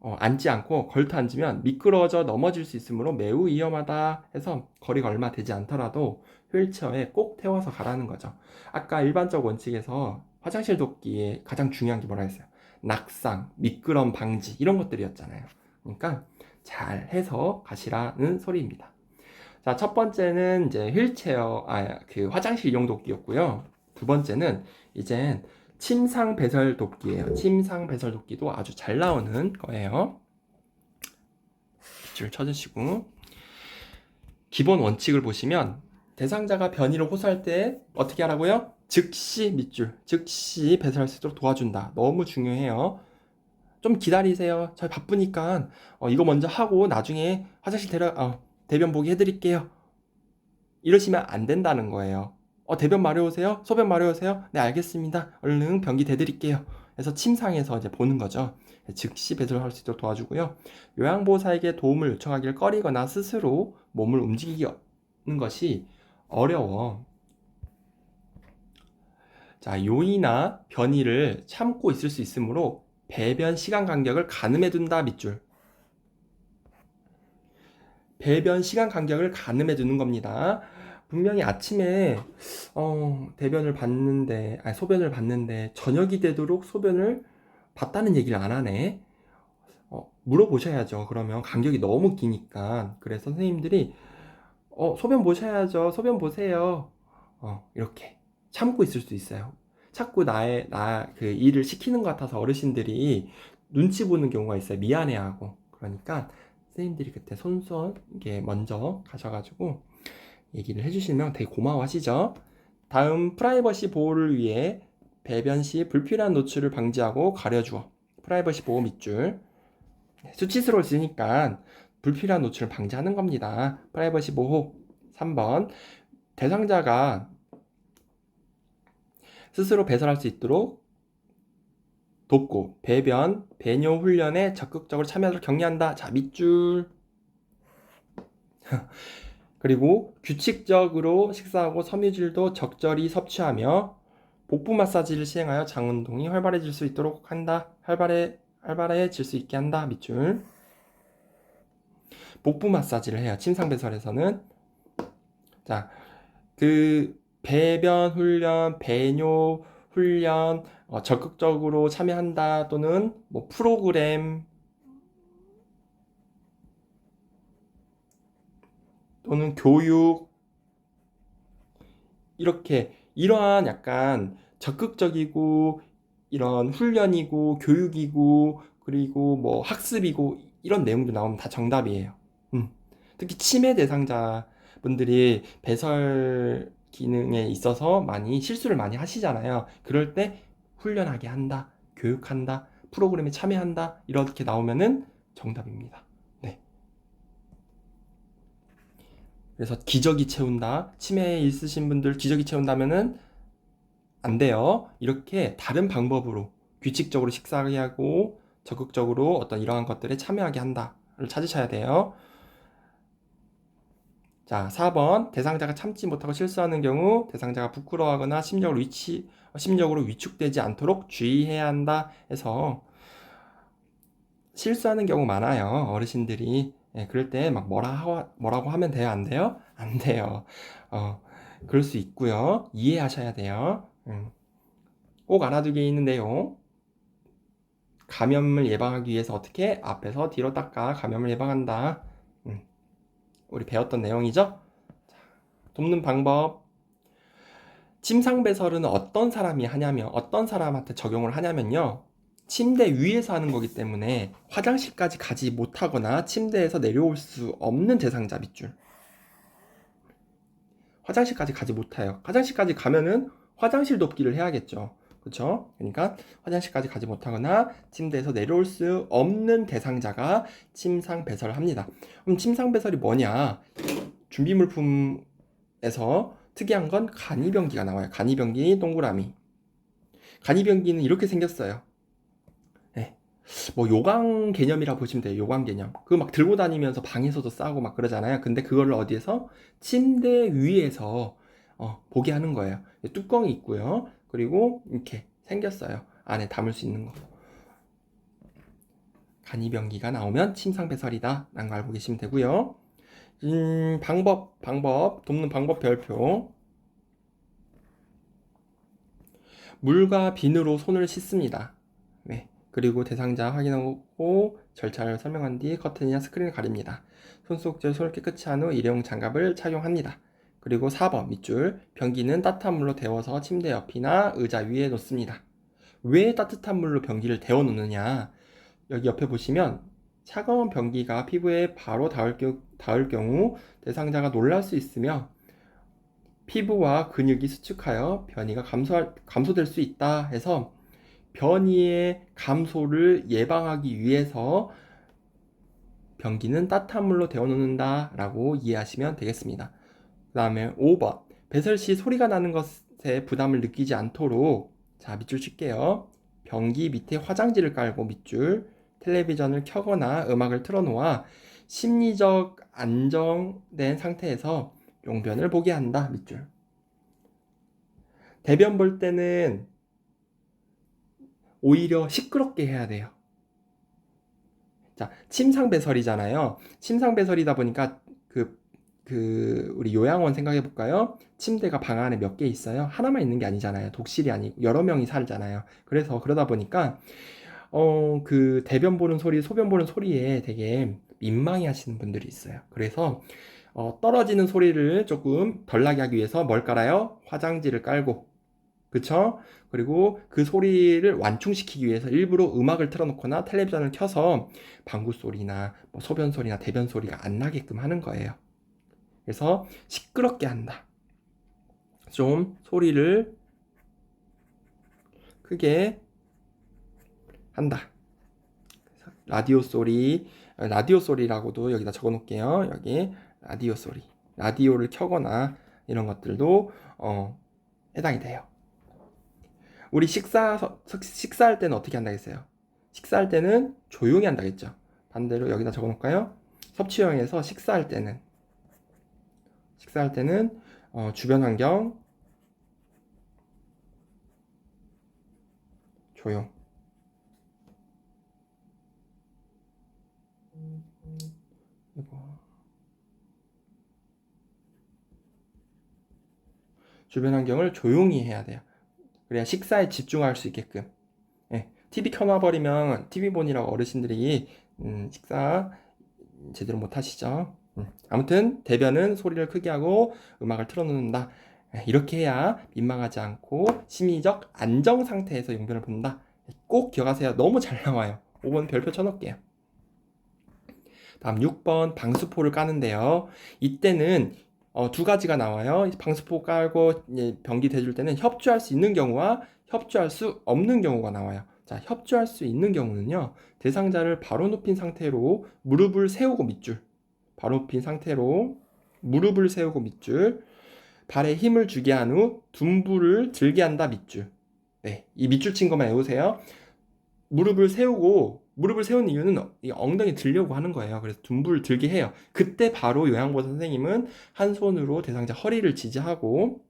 앉지 않고 걸터 앉으면 미끄러져 넘어질 수 있으므로 매우 위험하다 해서 거리가 얼마 되지 않더라도 휠체어에 꼭 태워서 가라는 거죠. 아까 일반적 원칙에서 화장실 돕기에 가장 중요한 게 뭐라 했어요? 낙상, 미끄럼 방지 이런 것들이었잖아요. 그러니까 잘 해서 가시라는 소리입니다. 자, 첫 번째는 이제 휠체어, 그 화장실 이용 돕기였고요. 두 번째는 이젠 침상 배설 돕기예요. 침상 배설 돕기도 아주 잘 나오는 거예요. 줄 쳐주시고 기본 원칙을 보시면 대상자가 변이를 호소할 때 어떻게 하라고요? 즉시 밑줄, 즉시 배설할 수 있도록 도와준다. 너무 중요해요. 좀 기다리세요. 저희 바쁘니까 이거 먼저 하고 나중에 화장실 대변 보기 해드릴게요. 이러시면 안 된다는 거예요. 대변 마려우세요? 소변 마려우세요? 네, 알겠습니다. 얼른 변기 대드릴게요. 그래서 침상에서 이제 보는 거죠. 즉시 배설할 수 있도록 도와주고요. 요양보호사에게 도움을 요청하기를 꺼리거나 스스로 몸을 움직이는 것이 어려워. 자, 요이나 변이를 참고 있을 수 있으므로 배변 시간 간격을 가늠해 둔다 밑줄. 배변 시간 간격을 가늠해 두는 겁니다. 분명히 아침에 대변을 봤는데, 소변을 봤는데 저녁이 되도록 소변을 봤다는 얘기를 안 하네. 물어보셔야죠. 그러면 간격이 너무 기니까. 그래서 선생님들이 소변 보셔야죠. 소변 보세요. 이렇게 참고 있을 수 있어요. 자꾸 그 일을 시키는 것 같아서 어르신들이 눈치 보는 경우가 있어요. 미안해하고. 그러니까 선생님들이 그때 손손 이게 먼저 가셔가지고 얘기를 해주시면 되게 고마워하시죠. 다음 프라이버시 보호를 위해 배변 시 불필요한 노출을 방지하고 가려주어. 프라이버시 보호 밑줄. 수치스러워지니까 불필요한 노출을 방지하는 겁니다. 프라이버시 보호. 3번 대상자가 스스로 배설할 수 있도록 돕고 배변, 배뇨 훈련에 적극적으로 참여하도록 격려한다. 자, 밑줄. 그리고 규칙적으로 식사하고 섬유질도 적절히 섭취하며 복부 마사지를 시행하여 장 운동이 활발해질 수 있도록 한다. 활발해질 수 있게 한다. 밑줄. 복부 마사지를 해요. 침상 배설에서는. 자, 그 배변 훈련, 배뇨 훈련 적극적으로 참여한다 또는 뭐 프로그램 또는 교육 이러한 약간 적극적이고 이런 훈련이고 교육이고 그리고 뭐 학습이고 이런 내용도 나오면 다 정답이에요. 특히 치매 대상자 분들이 배설 기능에 있어서 많이 실수를 많이 하시잖아요. 그럴 때 훈련하게 한다, 교육한다, 프로그램에 참여한다 이렇게 나오면은 정답입니다. 네. 그래서 기저귀 채운다, 치매 있으신 분들 기저귀 채운다면은 안 돼요. 이렇게 다른 방법으로 규칙적으로 식사하게 하고 적극적으로 어떤 이러한 것들에 참여하게 한다를 찾으셔야 돼요. 자, 4번. 대상자가 참지 못하고 실수하는 경우 대상자가 부끄러워하거나 심적으로 위축되지 않도록 주의해야 한다 해서 실수하는 경우 많아요. 어르신들이. 예, 그럴 때 막 뭐라고 하면 돼요? 안 돼요? 안 돼요. 그럴 수 있고요. 이해하셔야 돼요. 꼭 알아두게 있는 내용. 감염을 예방하기 위해서 어떻게 앞에서 뒤로 닦아 감염을 예방한다. 우리 배웠던 내용이죠? 돕는 방법. 침상배설은 어떤 사람이 하냐면 어떤 사람한테 적용을 하냐면요. 침대 위에서 하는 거기 때문에 화장실까지 가지 못하거나 침대에서 내려올 수 없는 대상자 밑줄. 화장실까지 가지 못해요. 화장실까지 가면은 화장실 돕기를 해야겠죠. 그렇죠? 그러니까 화장실까지 가지 못하거나 침대에서 내려올 수 없는 대상자가 침상 배설을 합니다. 그럼 침상 배설이 뭐냐? 준비물품에서 특이한 건 간이병기가 나와요. 간이병기 동그라미. 간이병기는 이렇게 생겼어요. 네. 뭐 요강 개념이라 보시면 돼요. 요강 개념. 그거 막 들고 다니면서 방에서도 싸고 막 그러잖아요. 근데 그거를 어디에서? 침대 위에서 보게 하는 거예요. 뚜껑이 있고요. 그리고 이렇게 생겼어요. 안에 담을 수 있는 거. 간이병기가 나오면 침상배설이다 라는 걸 알고 계시면 되고요. 돕는 방법 별표. 물과 비누로 손을 씻습니다. 네. 그리고 대상자 확인하고 절차를 설명한 뒤 커튼이나 스크린을 가립니다. 손속죄 손을 깨끗이 한 후 일회용 장갑을 착용합니다. 그리고 4번 밑줄. 변기는 따뜻한 물로 데워서 침대 옆이나 의자 위에 놓습니다. 왜 따뜻한 물로 변기를 데워 놓느냐? 여기 옆에 보시면 차가운 변기가 피부에 바로 닿을 경우 대상자가 놀랄 수 있으며 피부와 근육이 수축하여 변이가 감소될 수 있다 해서 변이의 감소를 예방하기 위해서 변기는 따뜻한 물로 데워놓는다 라고 이해하시면 되겠습니다. 그 다음에 5번 배설 시 소리가 나는 것에 부담을 느끼지 않도록 자 밑줄 칠게요. 변기 밑에 화장지를 깔고 밑줄 텔레비전을 켜거나 음악을 틀어놓아 심리적 안정된 상태에서 용변을 보게 한다 밑줄. 대변 볼 때는 오히려 시끄럽게 해야 돼요. 자, 침상배설이잖아요. 침상배설이다 보니까 우리 요양원 생각해 볼까요? 침대가 방 안에 몇 개 있어요? 하나만 있는 게 아니잖아요. 독실이 아니고 여러 명이 살잖아요. 그래서 그러다 보니까 그 대변 보는 소리, 소변 보는 소리에 되게 민망해 하시는 분들이 있어요. 그래서 떨어지는 소리를 조금 덜 나게 하기 위해서 뭘 깔아요? 화장지를 깔고 그쵸? 그리고 그 소리를 완충시키기 위해서 일부러 음악을 틀어놓거나 텔레비전을 켜서 방구 소리나 뭐 소변 소리나 대변 소리가 안 나게끔 하는 거예요. 그래서 시끄럽게 한다. 좀 소리를 크게 한다. 라디오 소리라고도 여기다 적어 놓을게요. 여기 라디오 소리. 라디오를 켜거나 이런 것들도 해당이 돼요. 우리 식사할 때는 어떻게 한다 했어요? 식사할 때는 조용히 한다 했죠. 반대로 여기다 적어 놓을까요? 섭취형에서 식사할 때는 주변 환경 조용. 주변 환경을 조용히 해야 돼요. 그래야 식사에 집중할 수 있게끔. 예, TV 켜놔버리면 TV 보느라고 어르신들이 식사 제대로 못 하시죠. 아무튼 대변은 소리를 크게 하고 음악을 틀어놓는다. 예, 이렇게 해야 민망하지 않고 심리적 안정 상태에서 용변을 본다. 꼭 기억하세요. 너무 잘 나와요. 5번 별표 쳐놓을게요. 다음 6번 방수포를 까는데요. 이때는 두 가지가 나와요. 방수포 깔고 변기 대줄 때는 협조할 수 있는 경우와 협조할 수 없는 경우가 나와요. 자, 협조할 수 있는 경우는요. 대상자를 바로 눕힌 상태로 무릎을 세우고 밑줄. 바로 눕힌 상태로 무릎을 세우고 밑줄. 발에 힘을 주게 한 후 둔부를 들게 한다 밑줄. 네, 이 밑줄 친 것만 외우세요. 무릎을 세운 이유는 이 엉덩이 들려고 하는 거예요. 그래서 둔부를 들게 해요. 그때 바로 요양보호사 선생님은 한 손으로 대상자 허리를 지지하고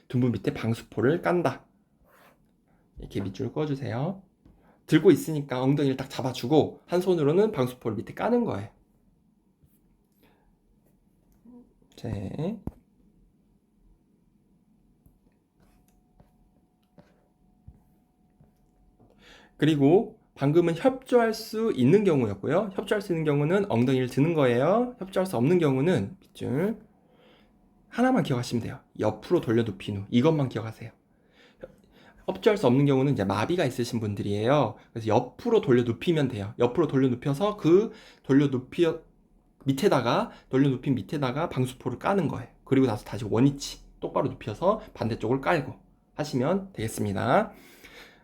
둔부 밑에 방수포를 깐다. 이렇게 밑줄을 꺼주세요. 들고 있으니까 엉덩이를 딱 잡아주고 한 손으로는 방수포를 밑에 까는 거예요. 네. 그리고 방금은 협조할 수 있는 경우였고요. 협조할 수 있는 경우는 엉덩이를 드는 거예요. 협조할 수 없는 경우는 밑줄 하나만 기억하시면 돼요. 옆으로 돌려 눕힌 후 이것만 기억하세요. 협조할 수 없는 경우는 이제 마비가 있으신 분들이에요. 그래서 옆으로 돌려 눕히면 돼요. 옆으로 돌려 눕혀서 그 돌려 눕힌 밑에다가 방수포를 까는 거예요. 그리고 나서 다시 원위치 똑바로 눕혀서 반대쪽을 깔고 하시면 되겠습니다.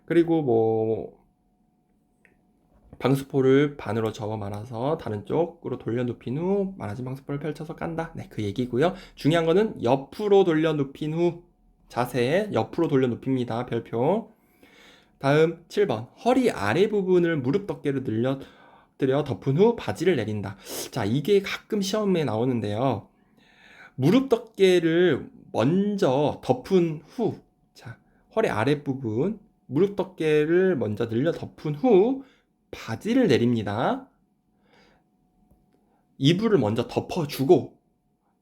그리고 뭐 방수포를 반으로 접어 말아서 다른 쪽으로 돌려 눕힌 후 말아진 방수포를 펼쳐서 깐다. 네, 그 얘기고요. 중요한 거는 옆으로 돌려 눕힌 후 자세에 옆으로 돌려 눕힙니다. 별표. 다음 7번. 허리 아래 부분을 무릎 덮개로 늘려뜨려 덮은 후 바지를 내린다. 자, 이게 가끔 시험에 나오는데요. 무릎 덮개를 먼저 덮은 후, 자, 허리 아래 부분 무릎 덮개를 먼저 늘려 덮은 후 바지를 내립니다. 이불을 먼저 덮어주고,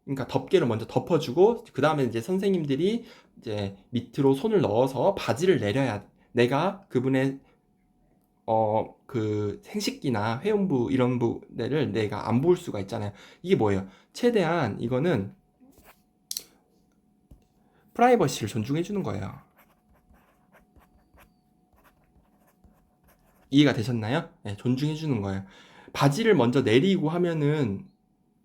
그러니까 덮개를 먼저 덮어주고, 그 다음에 이제 선생님들이 이제 밑으로 손을 넣어서 바지를 내려야, 내가 그분의 그 생식기나 회음부 이런 부분들을 내가 안 볼 수가 있잖아요. 이게 뭐예요? 최대한 이거는 프라이버시를 존중해 주는 거예요. 이해가 되셨나요? 네, 존중해 주는 거예요. 바지를 먼저 내리고 하면은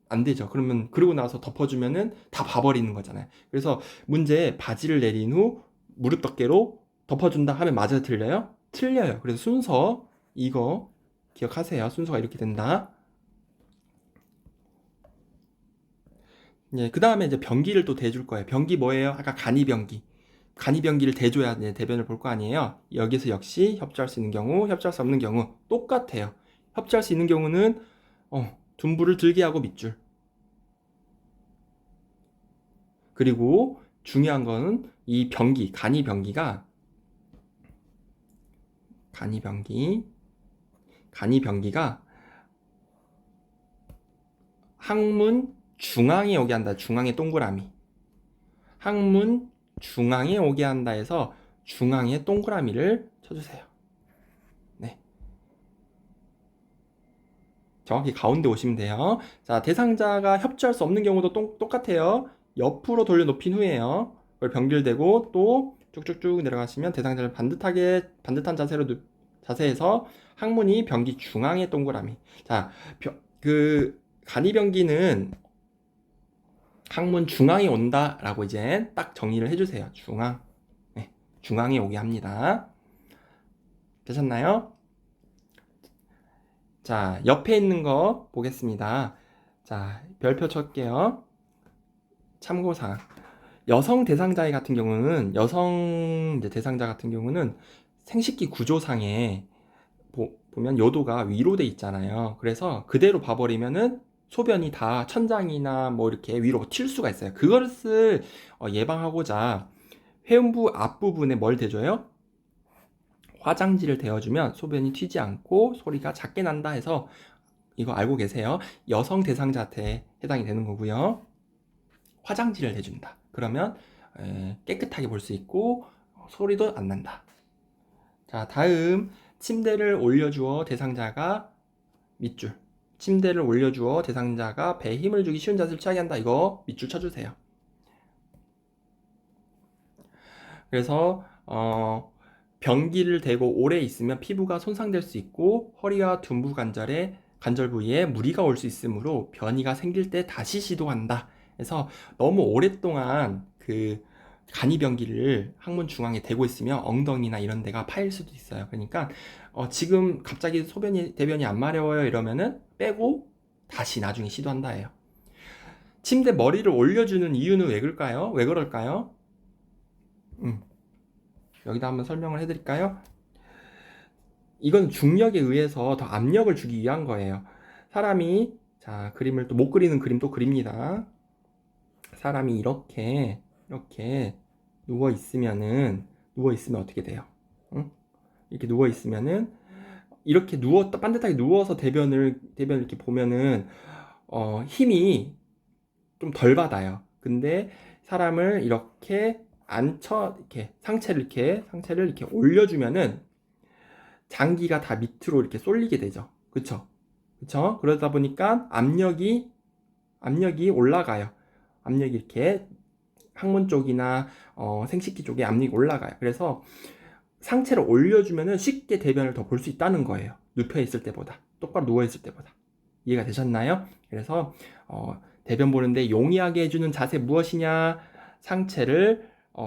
안 되죠. 그러면 그러고 나서 덮어주면은 다 봐버리는 거잖아요. 그래서 문제 바지를 내린 후 무릎 덮개로 덮어준다 하면 맞아요, 틀려요? 틀려요. 그래서 순서 이거 기억하세요. 순서가 이렇게 된다. 예, 그 다음에 이제 변기를 또 대줄 거예요. 변기 뭐예요? 아까 간이변기. 간이변기를 대줘야 이제 대변을 볼 거 아니에요. 여기서 역시 협조할 수 있는 경우, 협조할 수 없는 경우 똑같아요. 협조할 수 있는 경우는 둔부를 들게 하고 밑줄. 그리고 중요한 거는 이 변기, 간이변기가 항문 중앙에 오게 한다. 중앙에 동그라미. 항문 중앙에 오게 한다 해서 중앙에 동그라미를 쳐주세요. 네. 정확히 가운데 오시면 돼요. 자, 대상자가 협조할 수 없는 경우도 똑같아요. 옆으로 돌려 높인 후에요. 그걸 변기를 대고 또 쭉쭉쭉 내려가시면 대상자를 반듯한 자세에서 항문이 변기 중앙에 동그라미. 자, 그 간이변기는 항문 중앙에 온다라고 이제 딱 정의를 해주세요. 중앙. 네, 중앙에 오게 합니다. 되셨나요? 자, 옆에 있는 거 보겠습니다. 자, 별표 칠게요. 참고사항. 여성 대상자 같은 경우는 생식기 구조상에 보면 요도가 위로 돼 있잖아요. 그래서 그대로 봐버리면은 소변이 다 천장이나 뭐 이렇게 위로 튈 수가 있어요. 그것을 예방하고자 회음부 앞부분에 뭘 대줘요? 화장지를 대어주면 소변이 튀지 않고 소리가 작게 난다 해서 이거 알고 계세요? 여성 대상자한테 해당이 되는 거고요. 화장지를 대준다. 그러면 깨끗하게 볼 수 있고 소리도 안 난다. 자, 다음 침대를 올려주어 대상자가 밑줄. 침대를 올려주어 대상자가 배에 힘을 주기 쉬운 자세를 취하게 한다. 이거 밑줄 쳐주세요. 그래서 변기를 대고 오래 있으면 피부가 손상될 수 있고 허리와 둔부 관절 부위에 무리가 올 수 있으므로 변이가 생길 때 다시 시도한다. 그래서 너무 오랫동안 그 간이변기를 항문 중앙에 대고 있으면 엉덩이나 이런 데가 파일 수도 있어요. 그러니까 지금 갑자기 대변이 안 마려워요 이러면은 빼고 다시 나중에 시도한다 해요. 침대 머리를 올려주는 이유는 왜 그럴까요? 왜 그럴까요? 여기다 한번 설명을 해드릴까요? 이건 중력에 의해서 더 압력을 주기 위한 거예요. 사람이, 자, 그림을 또 못 그리는 그림 또 그립니다. 사람이 이렇게 누워 있으면 어떻게 돼요? 응? 이렇게 누워 있으면은 이렇게 반듯하게 누워서 대변을 이렇게 보면은 힘이 좀 덜 받아요. 근데 사람을 이렇게 이렇게 상체를 이렇게 올려주면은 장기가 다 밑으로 이렇게 쏠리게 되죠. 그쵸? 그쵸? 그러다 보니까 압력이 올라가요. 압력이 이렇게 항문 쪽이나 생식기 쪽에 압력이 올라가요. 그래서 상체를 올려주면은 쉽게 대변을 더 볼 수 있다는 거예요. 눕혀 있을 때보다, 똑바로 누워 있을 때보다. 이해가 되셨나요? 그래서 대변 보는데 용이하게 해주는 자세 무엇이냐?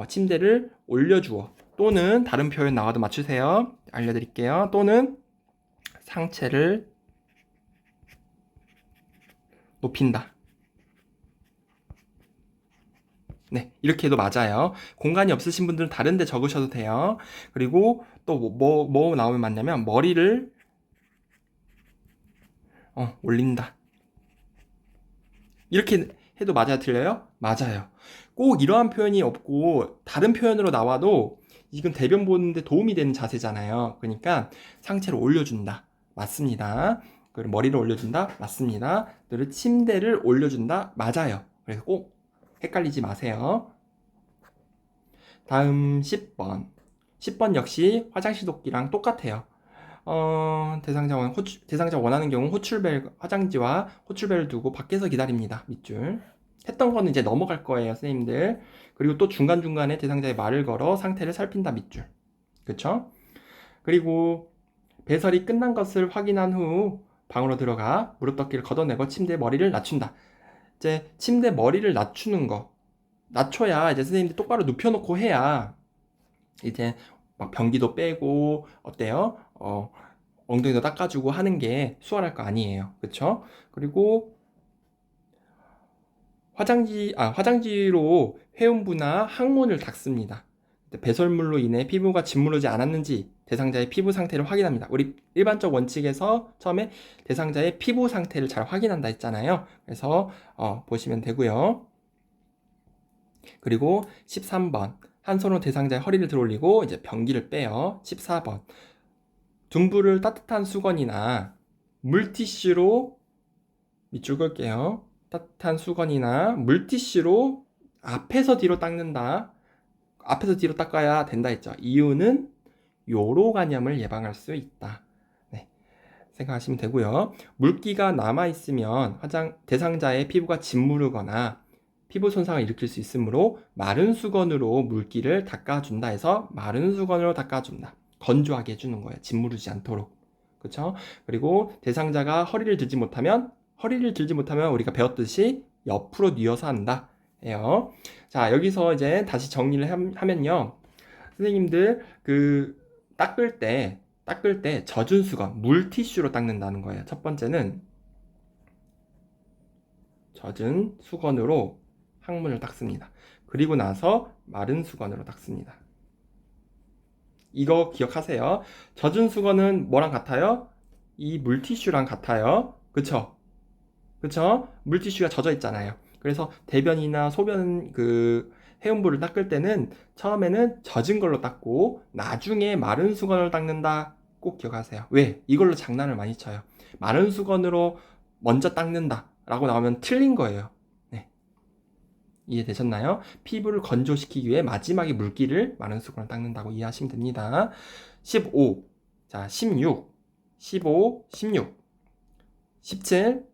침대를 올려주어, 또는 다른 표현 나와도 맞추세요. 알려드릴게요. 또는 상체를 높인다. 네, 이렇게 해도 맞아요. 공간이 없으신 분들은 다른 데 적으셔도 돼요. 그리고 또 뭐 나오면 맞냐면 머리를 올린다. 이렇게 해도 맞아요, 틀려요? 맞아요. 꼭 이러한 표현이 없고 다른 표현으로 나와도 이건 대변 보는데 도움이 되는 자세잖아요. 그러니까 상체를 올려준다. 맞습니다. 그리고 머리를 올려준다. 맞습니다. 그리고 침대를 올려준다. 맞아요. 그래서 꼭 헷갈리지 마세요. 다음 10번. 10번 역시 화장실 돕기랑 똑같아요. 대상자 원하는 경우 화장지와 호출벨을 두고 밖에서 기다립니다. 밑줄. 했던 거는 이제 넘어갈 거예요, 선생님들. 그리고 또 중간중간에 대상자의 말을 걸어 상태를 살핀다. 밑줄. 그쵸? 그리고 배설이 끝난 것을 확인한 후 방으로 들어가 무릎덮개를 걷어내고 침대에 머리를 낮춘다. 이제 침대 머리를 낮추는 거. 낮춰야 이제 선생님들 똑바로 눕혀놓고 해야 이제 막 변기도 빼고 어때요? 엉덩이도 닦아주고 하는 게 수월할 거 아니에요. 그쵸? 그리고 화장지로 회음부나 항문을 닦습니다. 배설물로 인해 피부가 짓무르지 않았는지 대상자의 피부 상태를 확인합니다. 우리 일반적 원칙에서 처음에 대상자의 피부 상태를 잘 확인한다 했잖아요. 그래서 보시면 되고요. 그리고 13번 한 손으로 대상자의 허리를 들어올리고 이제 변기를 빼요. 14번 둔부를 따뜻한 수건이나 물티슈로 밑줄 걸게요. 따뜻한 수건이나 물티슈로 앞에서 뒤로 닦는다. 앞에서 뒤로 닦아야 된다 했죠. 이유는 요로 간염을 예방할 수 있다. 네, 생각하시면 되고요. 물기가 남아있으면 대상자의 피부가 짓무르거나 피부 손상을 일으킬 수 있으므로 마른 수건으로 물기를 닦아준다 해서 마른 수건으로 닦아준다. 건조하게 해주는 거예요. 짓무르지 않도록. 그렇죠? 그리고 대상자가 허리를 들지 못하면 우리가 배웠듯이 옆으로 뉘어서 한다. 예요. 자, 여기서 이제 다시 정리를 하면요. 선생님들 닦을 때 젖은 수건, 물티슈로 닦는다는 거예요. 첫 번째는 젖은 수건으로 항문을 닦습니다. 그리고 나서 마른 수건으로 닦습니다. 이거 기억하세요. 젖은 수건은 뭐랑 같아요? 이 물티슈랑 같아요. 그쵸? 물티슈가 젖어 있잖아요. 그래서 대변이나 소변 해음부를 닦을 때는 처음에는 젖은 걸로 닦고 나중에 마른 수건을 닦는다. 꼭 기억하세요. 왜? 이걸로 장난을 많이 쳐요. 마른 수건으로 먼저 닦는다 라고 나오면 틀린 거예요. 네. 이해되셨나요? 피부를 건조시키기 위해 마지막에 물기를 마른 수건으로 닦는다고 이해하시면 됩니다. 15, 자 16, 15, 16, 17,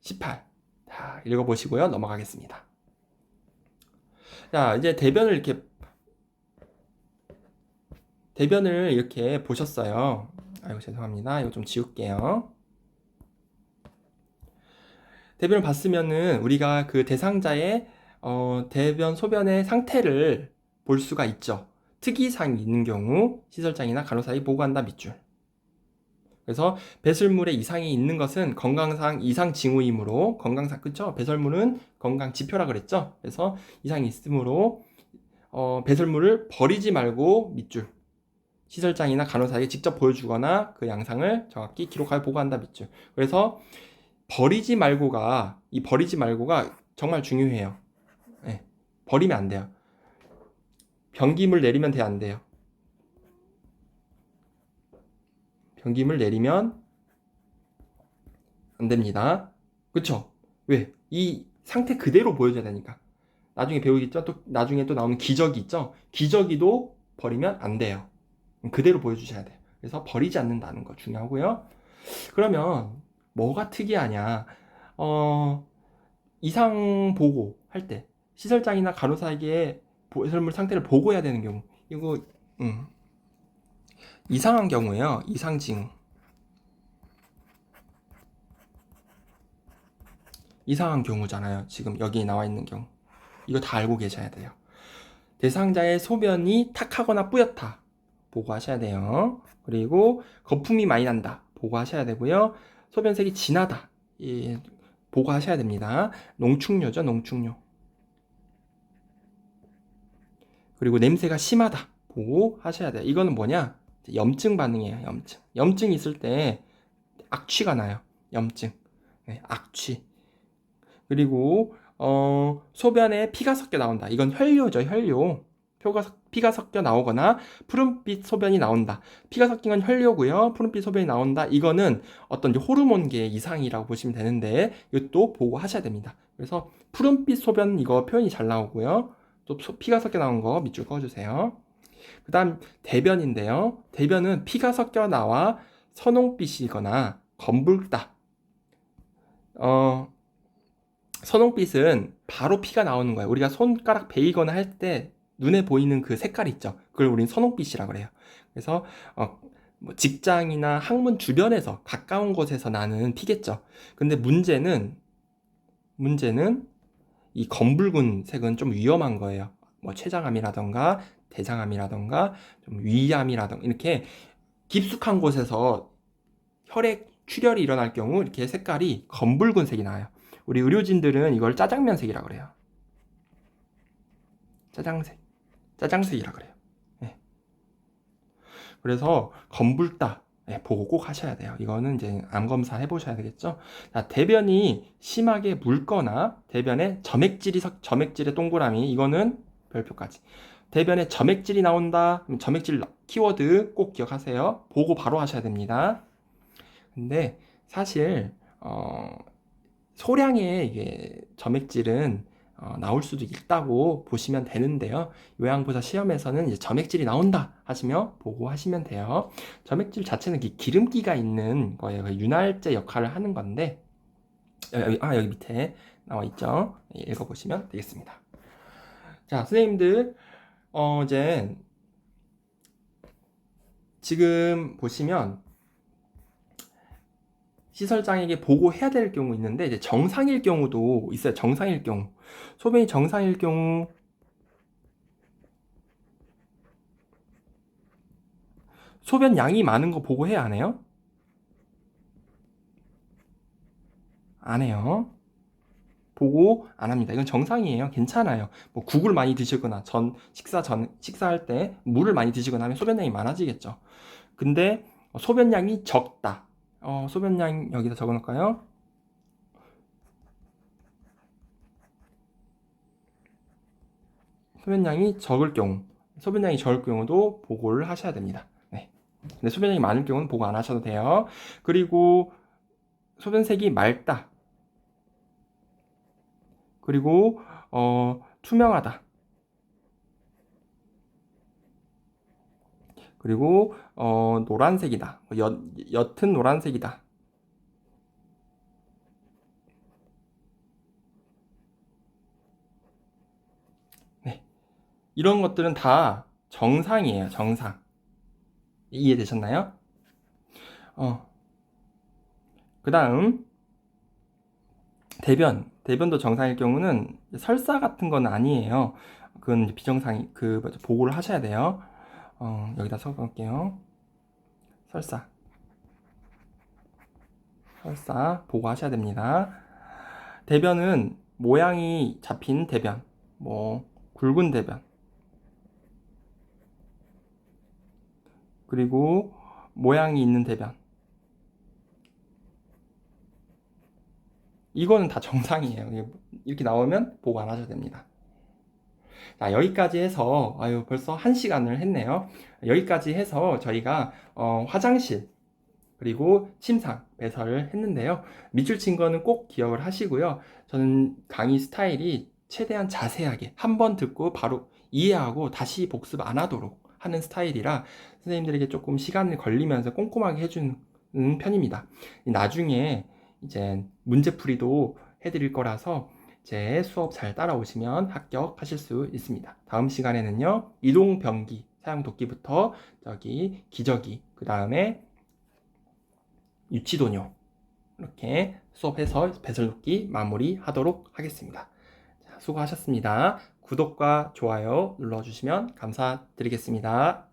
18. 자, 읽어보시고요. 넘어가겠습니다. 자, 이제 대변을 이렇게 보셨어요. 아이고, 죄송합니다. 이거 좀 지울게요. 대변을 봤으면은 우리가 그 대상자의 대변, 소변의 상태를 볼 수가 있죠. 특이사항이 있는 경우 시설장이나 간호사에게 보고한다 밑줄. 그래서 배설물에 이상이 있는 것은 건강상 이상 징후이므로 건강상 그쵸? 배설물은 건강 지표라 그랬죠? 그래서 이상이 있으므로 배설물을 버리지 말고 밑줄. 시설장이나 간호사에게 직접 보여주거나 그 양상을 정확히 기록하여 보고한다 밑줄. 그래서 이 버리지 말고가 정말 중요해요. 네, 버리면 안 돼요. 변기물 내리면 돼, 안 돼요? 변기물 내리면 안 됩니다. 그쵸? 왜? 이 상태 그대로 보여줘야 되니까. 나중에 배우겠죠? 또 나중에 또 나오는 기저귀 있죠? 기저귀도 버리면 안 돼요. 그대로 보여주셔야 돼요. 그래서 버리지 않는다는 거 중요하고요. 그러면 뭐가 특이하냐? 이상 보고 할 때 시설장이나 간호사에게 배설물 상태를 보고해야 되는 경우 이거 이상한 경우예요. 이상 징후. 이상한 경우잖아요. 지금 여기 나와 있는 경우. 이거 다 알고 계셔야 돼요. 대상자의 소변이 탁하거나 뿌옇다. 보고하셔야 돼요. 그리고 거품이 많이 난다. 보고하셔야 되고요. 소변색이 진하다. 예, 보고하셔야 됩니다. 농축뇨죠, 농축뇨. 그리고 냄새가 심하다. 보고하셔야 돼요. 이거는 뭐냐? 염증 반응이에요, 염증. 염증 있을 때 악취가 나요. 염증. 네, 악취. 그리고 소변에 피가 섞여 나온다. 이건 혈뇨죠, 혈뇨. 피가 섞여 나오거나 푸른빛 소변이 나온다. 피가 섞인 건 혈뇨고요. 푸른빛 소변이 나온다. 이거는 어떤 호르몬계의 이상이라고 보시면 되는데 이것도 보고하셔야 됩니다. 그래서 푸른빛 소변 이거 표현이 잘 나오고요. 또 피가 섞여 나온 거 밑줄 그어주세요. 그 다음 대변인데요. 대변은 피가 섞여 나와 선홍빛이거나 검붉다. 선홍빛은 바로 피가 나오는 거예요. 우리가 손가락 베이거나 할 때 눈에 보이는 그 색깔 있죠. 그걸 우린 선홍빛이라 그래요. 그래서 뭐 직장이나 학문 주변에서 가까운 곳에서 나는 피겠죠. 근데 문제는 이 검붉은 색은 좀 위험한 거예요. 뭐 췌장암이라던가 대장암이라던가 좀 위암이라던가 이렇게 깊숙한 곳에서 혈액 출혈이 일어날 경우 이렇게 색깔이 검붉은 색이 나요. 우리 의료진들은 이걸 짜장면색이라 그래요. 짜장색이라 그래요. 네. 그래서 검붉다. 네, 보고 꼭 하셔야 돼요. 이거는 이제 암 검사 해보셔야 되겠죠. 자, 대변이 심하게 묽거나 대변에 점액질의 동그라미 이거는 별표까지. 대변에 점액질이 나온다. 점액질 키워드 꼭 기억하세요. 보고 바로 하셔야 됩니다. 근데 사실 소량의 이게 점액질은 나올 수도 있다고 보시면 되는데요. 요양보사 시험에서는 이제 점액질이 나온다 하시며 보고하시면 돼요. 점액질 자체는 기름기가 있는 거예요. 윤활제 역할을 하는 건데 여기 밑에 나와 있죠. 읽어보시면 되겠습니다. 자, 선생님들 이제 지금 보시면 시설장에게 보고해야 될 경우 있는데 이제 정상일 경우도 있어요. 정상일 경우. 소변이 정상일 경우 소변 양이 많은 거 보고해야 안 해요? 안 해요. 보고 안 합니다. 이건 정상이에요. 괜찮아요. 뭐 국을 많이 드시거나 식사할 때 물을 많이 드시거나 하면 소변량이 많아지겠죠. 근데 소변량이 적다. 소변량 여기다 적어 놓을까요? 소변량이 적을 경우도 보고를 하셔야 됩니다. 네. 근데 소변량이 많을 경우는 보고 안 하셔도 돼요. 그리고 소변색이 맑다. 그리고 투명하다. 그리고 노란색이다. 옅은 노란색이다. 네. 이런 것들은 다 정상이에요. 정상. 이해되셨나요? 그 다음 대변도 정상일 경우는 설사 같은 건 아니에요. 그건 이제 보고를 하셔야 돼요. 여기다 적어볼게요. 설사 보고하셔야 됩니다. 대변은 모양이 잡힌 대변, 뭐 굵은 대변, 그리고 모양이 있는 대변, 이거는 다 정상이에요. 이렇게 나오면 보고 안 하셔도 됩니다. 자, 여기까지 해서 벌써 1시간을 했네요. 여기까지 해서 저희가 화장실 그리고 침상 배설을 했는데요. 밑줄 친 거는 꼭 기억을 하시고요. 저는 강의 스타일이 최대한 자세하게 한 번 듣고 바로 이해하고 다시 복습 안 하도록 하는 스타일이라 선생님들에게 조금 시간을 걸리면서 꼼꼼하게 해주는 편입니다. 나중에 이제 문제풀이도 해드릴 거라서 제 수업 잘 따라오시면 합격하실 수 있습니다. 다음 시간에는요, 이동변기 사용 돕기부터 저기 기저귀, 그 다음에 유치도뇨 이렇게 수업해서 배설 돕기 마무리하도록 하겠습니다. 자, 수고하셨습니다. 구독과 좋아요 눌러주시면 감사드리겠습니다.